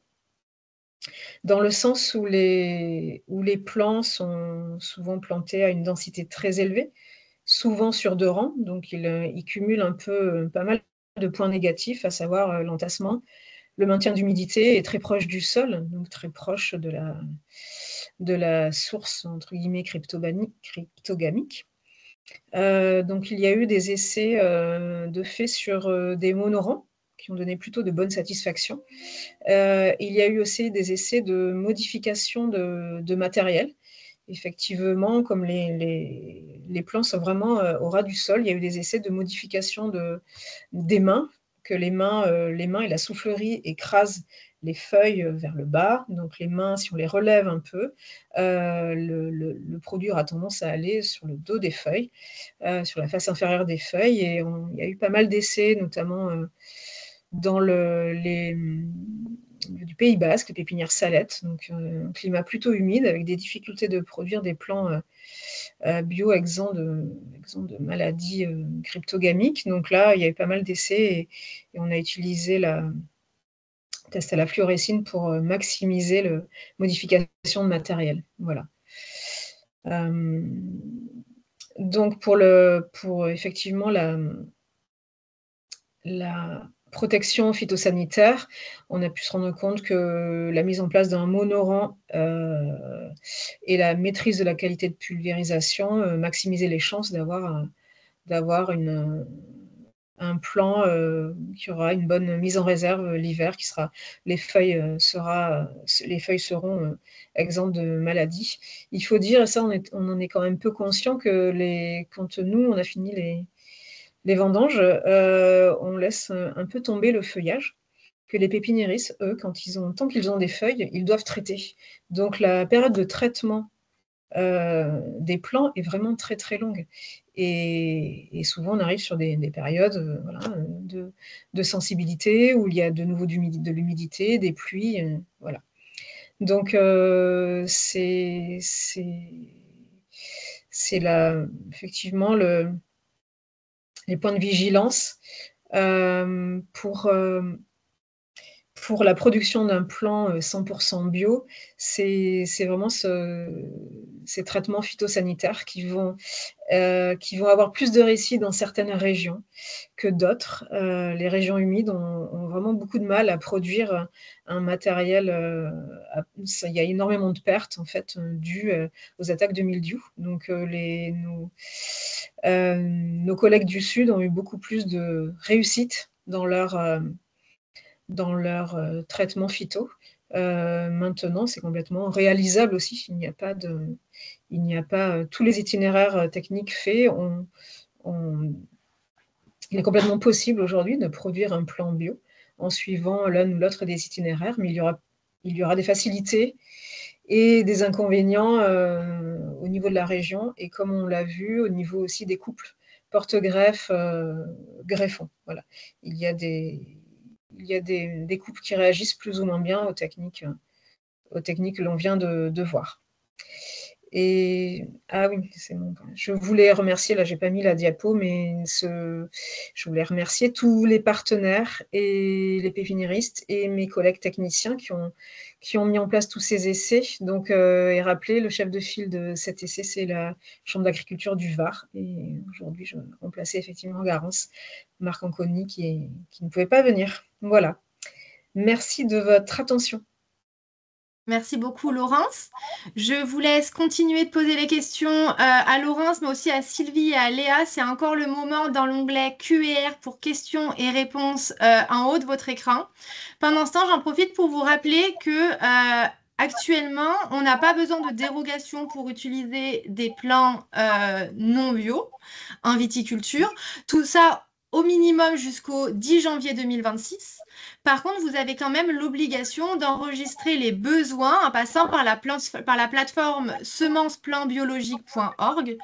dans le sens où les plants sont souvent plantés à une densité très élevée, souvent sur 2 rangs. Donc ils cumulent un peu pas mal de points négatifs, à savoir l'entassement, le maintien d'humidité est très proche du sol, donc très proche de la source, entre guillemets, cryptogamique. Donc il y a eu des essais de fait sur des monorangs qui ont donné plutôt de bonnes satisfactions. Il y a eu aussi des essais de modification de matériel. Effectivement, comme les plants sont vraiment au ras du sol, il y a eu des essais de modification des mains, que les mains et la soufflerie écrasent les feuilles vers le bas. Donc les mains, si on les relève un peu, le produit aura tendance à aller sur le dos des feuilles, sur la face inférieure des feuilles. Et il y a eu pas mal d'essais, notamment dans du Pays Basque, les pépinières Salette, donc un climat plutôt humide avec des difficultés de produire des plants bio exempts de maladies cryptogamiques. Donc là, il y a eu pas mal d'essais et on a utilisé le test à la fluorescine pour maximiser la modification de matériel. Voilà. Donc pour effectivement la protection phytosanitaire, on a pu se rendre compte que la mise en place d'un monorang et la maîtrise de la qualité de pulvérisation maximisaient les chances d'avoir un plan qui aura une bonne mise en réserve l'hiver, les feuilles seront exemptes de maladies. Il faut dire, et ça on en est quand même peu conscient, que quand nous on a fini les vendanges, on laisse un peu tomber le feuillage, que les pépiniéristes, eux, tant qu'ils ont des feuilles, ils doivent traiter. Donc la période de traitement des plants est vraiment très très longue. Et souvent on arrive sur des périodes de sensibilité où il y a de nouveau de l'humidité, des pluies, voilà. Donc c'est effectivement les points de vigilance pour la production d'un plant 100% bio, c'est vraiment ces traitements phytosanitaires qui vont avoir plus de réussite dans certaines régions que d'autres. Les régions humides ont vraiment beaucoup de mal à produire un matériel. Il y a énormément de pertes en fait dues aux attaques de mildiou. Donc nos collègues du Sud ont eu beaucoup plus de réussite dans leur traitement phyto. Maintenant, c'est complètement réalisable aussi. Il n'y a pas tous les itinéraires techniques faits. Il est complètement possible aujourd'hui de produire un plan bio en suivant l'un ou l'autre des itinéraires, mais il y aura des facilités et des inconvénients au niveau de la région, et comme on l'a vu, au niveau aussi des couples porte-greffe, greffons. Voilà. Il y a des couples qui réagissent plus ou moins bien aux techniques que l'on vient de voir. Et oui, c'est bon. Je voulais remercier, là j'ai pas mis la diapo, mais je voulais remercier tous les partenaires et les pépiniéristes et mes collègues techniciens qui ont mis en place tous ces essais. Donc, et rappeler, le chef de file de cet essai, c'est la Chambre d'agriculture du Var. Et aujourd'hui, je remplaçais effectivement Garance, Marc Anconi, qui ne pouvait pas venir. Voilà. Merci de votre attention. Merci beaucoup, Laurence. Je vous laisse continuer de poser les questions à Laurence, mais aussi à Sylvie et à Léa. C'est encore le moment dans l'onglet Q&R pour questions et réponses en haut de votre écran. Pendant ce temps, j'en profite pour vous rappeler que actuellement, on n'a pas besoin de dérogation pour utiliser des plants non bio en viticulture. Tout ça au minimum jusqu'au 10 janvier 2026. Par contre, vous avez quand même l'obligation d'enregistrer les besoins en passant par la plateforme semenceplanbiologique.org.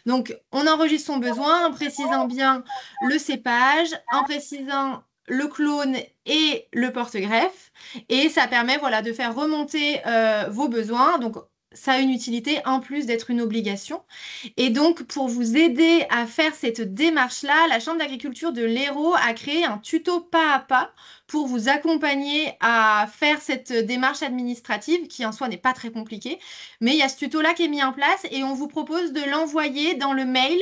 Donc, on enregistre son besoin en précisant bien le cépage, en précisant le clone et le porte-greffe. Et ça permet de faire remonter vos besoins. Donc, ça a une utilité en plus d'être une obligation. Et donc, pour vous aider à faire cette démarche-là, la Chambre d'agriculture de l'Hérault a créé un tuto pas à pas pour vous accompagner à faire cette démarche administrative qui en soi n'est pas très compliquée. Mais il y a ce tuto-là qui est mis en place et on vous propose de l'envoyer dans le mail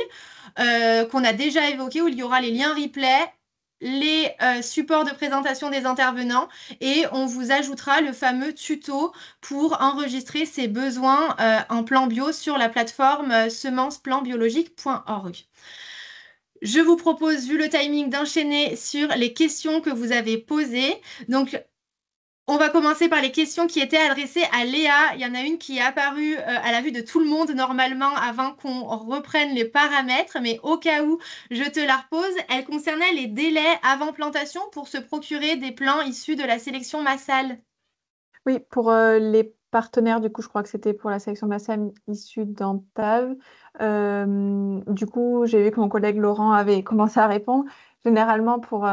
qu'on a déjà évoqué où il y aura les liens replay, les supports de présentation des intervenants et on vous ajoutera le fameux tuto pour enregistrer ses besoins en plan bio sur la plateforme semenceplanbiologique.org. Je vous propose, vu le timing, d'enchaîner sur les questions que vous avez posées. Donc, on va commencer par les questions qui étaient adressées à Léa. Il y en a une qui est apparue à la vue de tout le monde normalement avant qu'on reprenne les paramètres, mais au cas où, je te la repose. Elle concernait les délais avant plantation pour se procurer des plants issus de la sélection massale. Oui, pour les partenaires, du coup, je crois que c'était pour la sélection BASSAM issue d'Antave. Du coup, j'ai vu que mon collègue Laurent avait commencé à répondre. Généralement, pour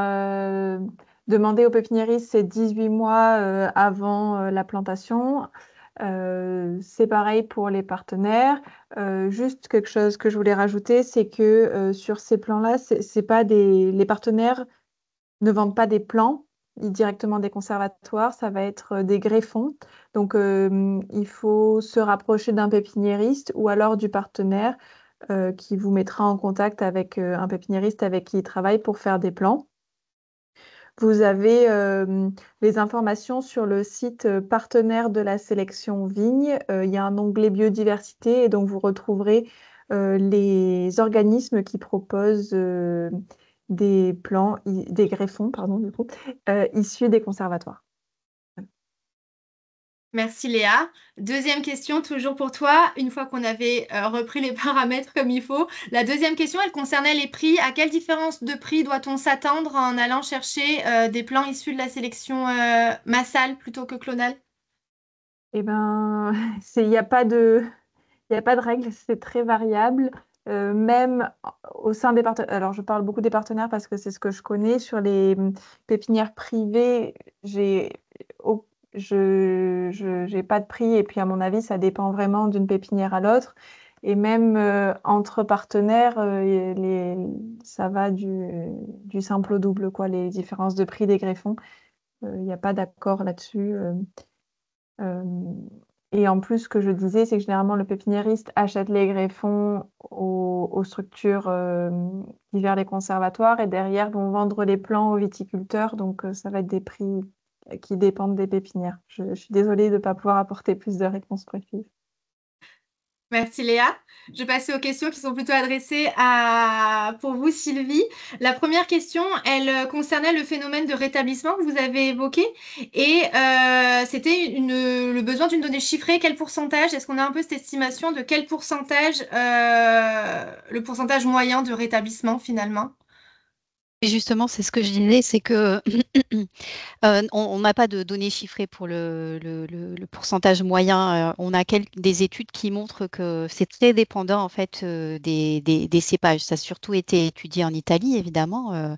demander aux pépiniéristes, c'est 18 mois avant la plantation. C'est pareil pour les partenaires. Juste quelque chose que je voulais rajouter, c'est que sur ces plans-là, c'est pas les partenaires ne vendent pas des plants directement des conservatoires, ça va être des greffons. Donc, il faut se rapprocher d'un pépiniériste ou alors du partenaire qui vous mettra en contact avec un pépiniériste avec qui il travaille pour faire des plants. Vous avez les informations sur le site partenaire de la sélection vigne. Il y a un onglet biodiversité et donc vous retrouverez les organismes qui proposent des plants, des greffons, pardon, du coup, issus des conservatoires. Merci Léa. Deuxième question, toujours pour toi, une fois qu'on avait repris les paramètres comme il faut. La deuxième question, elle concernait les prix. À quelle différence de prix doit-on s'attendre en allant chercher des plants issus de la sélection massale plutôt que clonale? Eh ben, il n'y a pas de règle, c'est très variable. Même au sein des partenaires, alors je parle beaucoup des partenaires parce que c'est ce que je connais. Sur les pépinières privées, je n'ai pas de prix et puis à mon avis, ça dépend vraiment d'une pépinière à l'autre. Et même entre partenaires, ça va du simple au double, quoi, les différences de prix des greffons. Il n'y a pas d'accord là-dessus. Euh, et en plus, ce que je disais, c'est que généralement, le pépiniériste achète les greffons aux structures qui gèrent les conservatoires et derrière vont vendre les plants aux viticulteurs. Donc, ça va être des prix qui dépendent des pépinières. Je suis désolée de ne pas pouvoir apporter plus de réponses précises. Merci Léa. Je vais passer aux questions qui sont plutôt adressées pour vous, Sylvie. La première question, elle concernait le phénomène de rétablissement que vous avez évoqué et c'était le besoin d'une donnée chiffrée. Quel pourcentage? Est-ce qu'on a un peu cette estimation de quel pourcentage, le pourcentage moyen de rétablissement finalement? Et justement, c'est ce que je disais, c'est que on n'a pas de données chiffrées pour le pourcentage moyen. On a des études qui montrent que c'est très dépendant en fait des cépages. Ça a surtout été étudié en Italie, évidemment,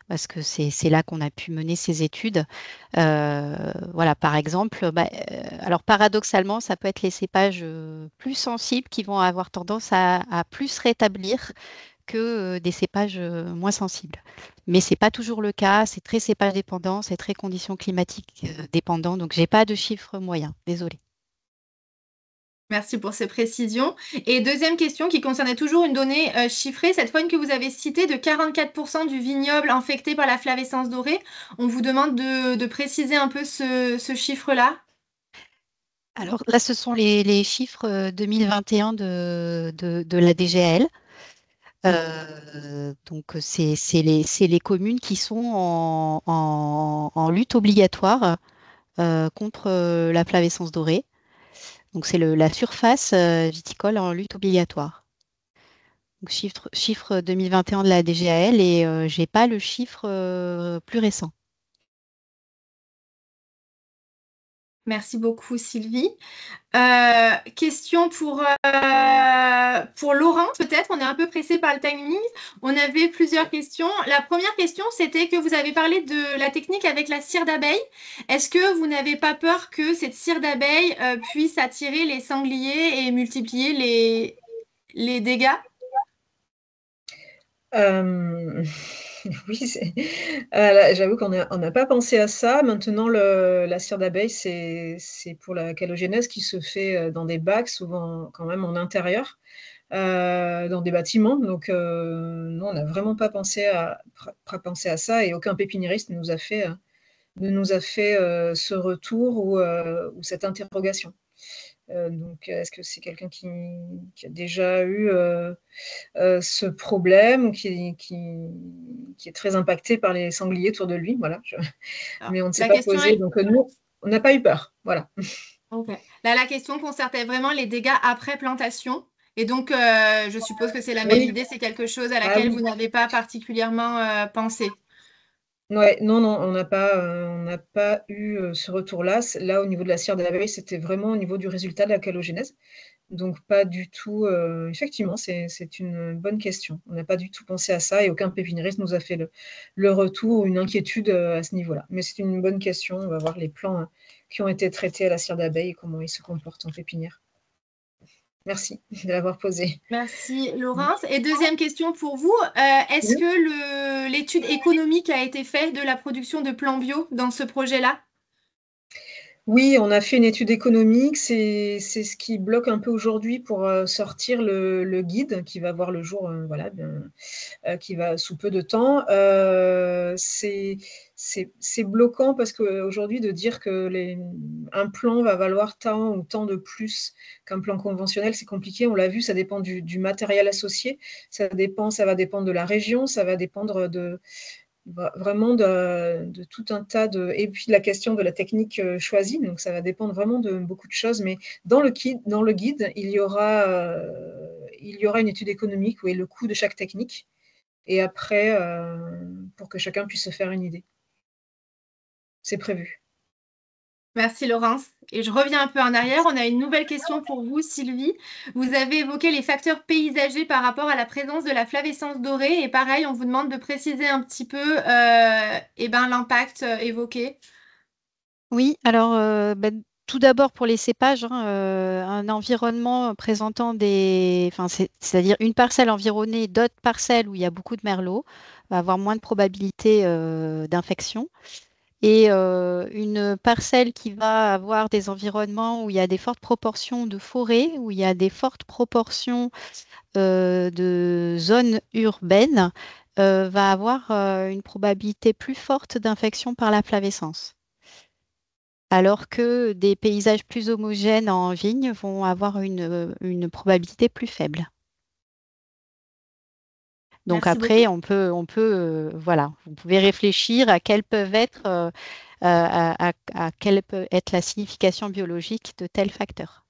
parce que c'est là qu'on a pu mener ces études. Voilà, par exemple, alors paradoxalement, ça peut être les cépages plus sensibles qui vont avoir tendance à plus rétablir que des cépages moins sensibles. Mais ce n'est pas toujours le cas, c'est très cépage dépendant, c'est très conditions climatiques dépendant, donc je n'ai pas de chiffre moyen, désolée. Merci pour ces précisions. Et deuxième question qui concernait toujours une donnée chiffrée, cette fois une que vous avez citée de 44% du vignoble infecté par la flavescence dorée. On vous demande de préciser un peu ce chiffre-là. Alors là, ce sont les chiffres 2021 de la DGAL. Donc, c'est les communes qui sont en lutte obligatoire contre la flavescence dorée. Donc, c'est la surface viticole en lutte obligatoire. Donc, chiffre 2021 de la DGAL et je n'ai pas le chiffre plus récent. Merci beaucoup, Sylvie. Question pour Laurent, peut-être. On est un peu pressé par le timing. On avait plusieurs questions. La première question, c'était que vous avez parlé de la technique avec la cire d'abeille. Est-ce que vous n'avez pas peur que cette cire d'abeille puisse attirer les sangliers et multiplier les dégâts? Oui, j'avoue qu'on n'a pas pensé à ça. Maintenant, la cire d'abeille, c'est pour la calogénèse qui se fait dans des bacs, souvent quand même en intérieur, dans des bâtiments. Donc, nous, on n'a vraiment pas pensé à ça et aucun pépiniériste ne nous a fait ce retour ou cette interrogation. Donc, est-ce que c'est quelqu'un qui a déjà eu ce problème ou qui est très impacté par les sangliers autour de lui? Voilà. Alors, Mais on ne s'est la pas question posé. est... Donc, nous, on n'a pas eu peur. Voilà. Ok. Là, la question concernait vraiment les dégâts après plantation. Et donc, je suppose que c'est la même Oui. idée, c'est quelque chose à Ah laquelle oui. vous n'avez pas particulièrement pensé. Ouais, non, non, on n'a pas eu ce retour-là. Là, au niveau de la cire d'abeille, c'était vraiment au niveau du résultat de la calogénèse. Donc, pas du tout. Effectivement, c'est une bonne question. On n'a pas du tout pensé à ça et aucun pépiniériste nous a fait le retour ou une inquiétude à ce niveau-là. Mais c'est une bonne question. On va voir les plants qui ont été traités à la cire d'abeille et comment ils se comportent en pépinière. Merci de l'avoir posé. Merci Laurence. Et deuxième question pour vous, est-ce que l'étude économique a été faite de la production de plants bio dans ce projet-là? Oui, on a fait une étude économique. C'est ce qui bloque un peu aujourd'hui pour sortir le guide qui va voir le jour, voilà, qui va sous peu de temps. C'est bloquant parce qu'aujourd'hui, de dire que un plan va valoir tant ou tant de plus qu'un plan conventionnel, c'est compliqué. On l'a vu, ça dépend du matériel associé. Ça va dépendre de la région, ça va dépendre vraiment de tout un tas et puis de la question de la technique choisie. Donc, ça va dépendre vraiment de beaucoup de choses. Mais dans le guide, il y aura une étude économique, où est le coût de chaque technique. Et après, pour que chacun puisse se faire une idée. C'est prévu. Merci Laurence. Et je reviens un peu en arrière. On a une nouvelle question pour vous, Sylvie. Vous avez évoqué les facteurs paysagers par rapport à la présence de la flavescence dorée. Et pareil, on vous demande de préciser un petit peu l'impact évoqué. Oui, alors tout d'abord pour les cépages, hein, un environnement présentant enfin, c'est-à-dire une parcelle environnée d'autres parcelles où il y a beaucoup de merlot, va avoir moins de probabilité d'infection. Et une parcelle qui va avoir des environnements où il y a des fortes proportions de forêts, où il y a des fortes proportions de zones urbaines, va avoir une probabilité plus forte d'infection par la flavescence. Alors que des paysages plus homogènes en vigne vont avoir une probabilité plus faible. Donc Merci beaucoup. après, voilà, vous pouvez réfléchir à quelles peuvent être, à quelle peut être la signification biologique de tels facteurs.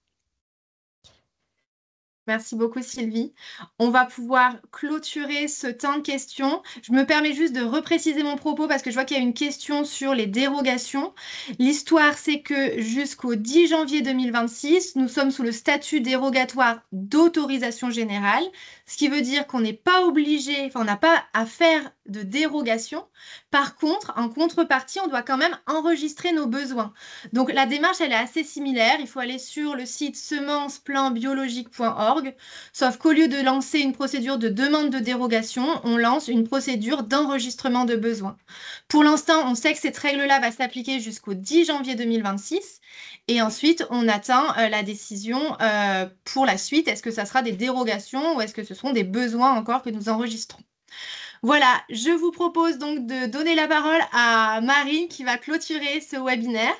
Merci beaucoup Sylvie. On va pouvoir clôturer ce temps de questions. Je me permets juste de repréciser mon propos parce que je vois qu'il y a une question sur les dérogations. L'histoire, c'est que jusqu'au 10 janvier 2026, nous sommes sous le statut dérogatoire d'autorisation générale, ce qui veut dire qu'on n'est pas obligé, enfin on n'a pas à faire de dérogation. Par contre, en contrepartie, on doit quand même enregistrer nos besoins. Donc la démarche, elle est assez similaire. Il faut aller sur le site semenceplanbiologique.org, sauf qu'au lieu de lancer une procédure de demande de dérogation, on lance une procédure d'enregistrement de besoins. Pour l'instant, on sait que cette règle-là va s'appliquer jusqu'au 10 janvier 2026. Et ensuite, on attend la décision pour la suite. Est-ce que ça sera des dérogations ou est-ce que ce seront des besoins encore que nous enregistrons? Voilà, je vous propose donc de donner la parole à Marie qui va clôturer ce webinaire.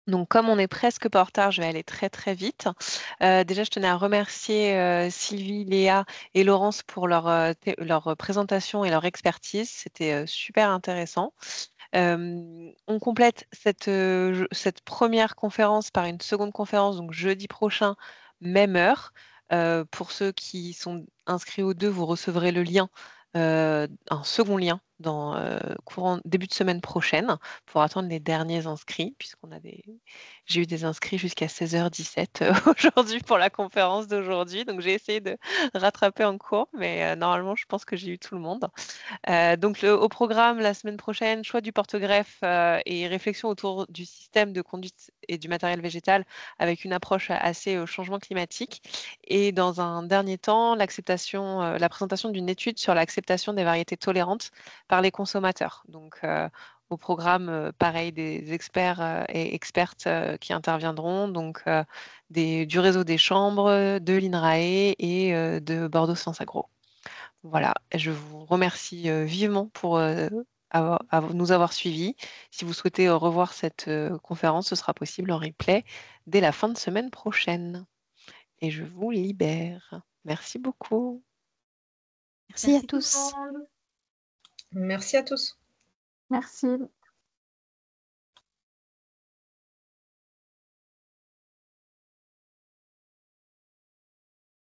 Donc, comme on est presque pas en retard, je vais aller très très vite. Déjà, je tenais à remercier Sylvie, Léa et Laurence pour leur présentation et leur expertise. C'était super intéressant. On complète cette première conférence par une seconde conférence, donc jeudi prochain, même heure. Pour ceux qui sont inscrits aux deux, vous recevrez le lien, un second lien dans début de semaine prochaine pour attendre les derniers inscrits, j'ai eu des inscrits jusqu'à 16h17 aujourd'hui pour la conférence d'aujourd'hui, donc j'ai essayé de rattraper en cours, mais normalement je pense que j'ai eu tout le monde. Donc au programme la semaine prochaine, choix du porte-greffe et réflexion autour du système de conduite et du matériel végétal avec une approche assez au changement climatique. Et dans un dernier temps, la présentation d'une étude sur l'acceptation des variétés tolérantes par les consommateurs. Donc au programme, pareil, des experts et expertes qui interviendront, donc du réseau des chambres, de l'INRAE et de Bordeaux Sciences Agro. Voilà, je vous remercie vivement pour nous avoir suivis. Si vous souhaitez revoir cette conférence, ce sera possible en replay dès la fin de semaine prochaine. Et je vous libère. Merci beaucoup. Merci à tous. Tout le monde. Merci à tous. Merci.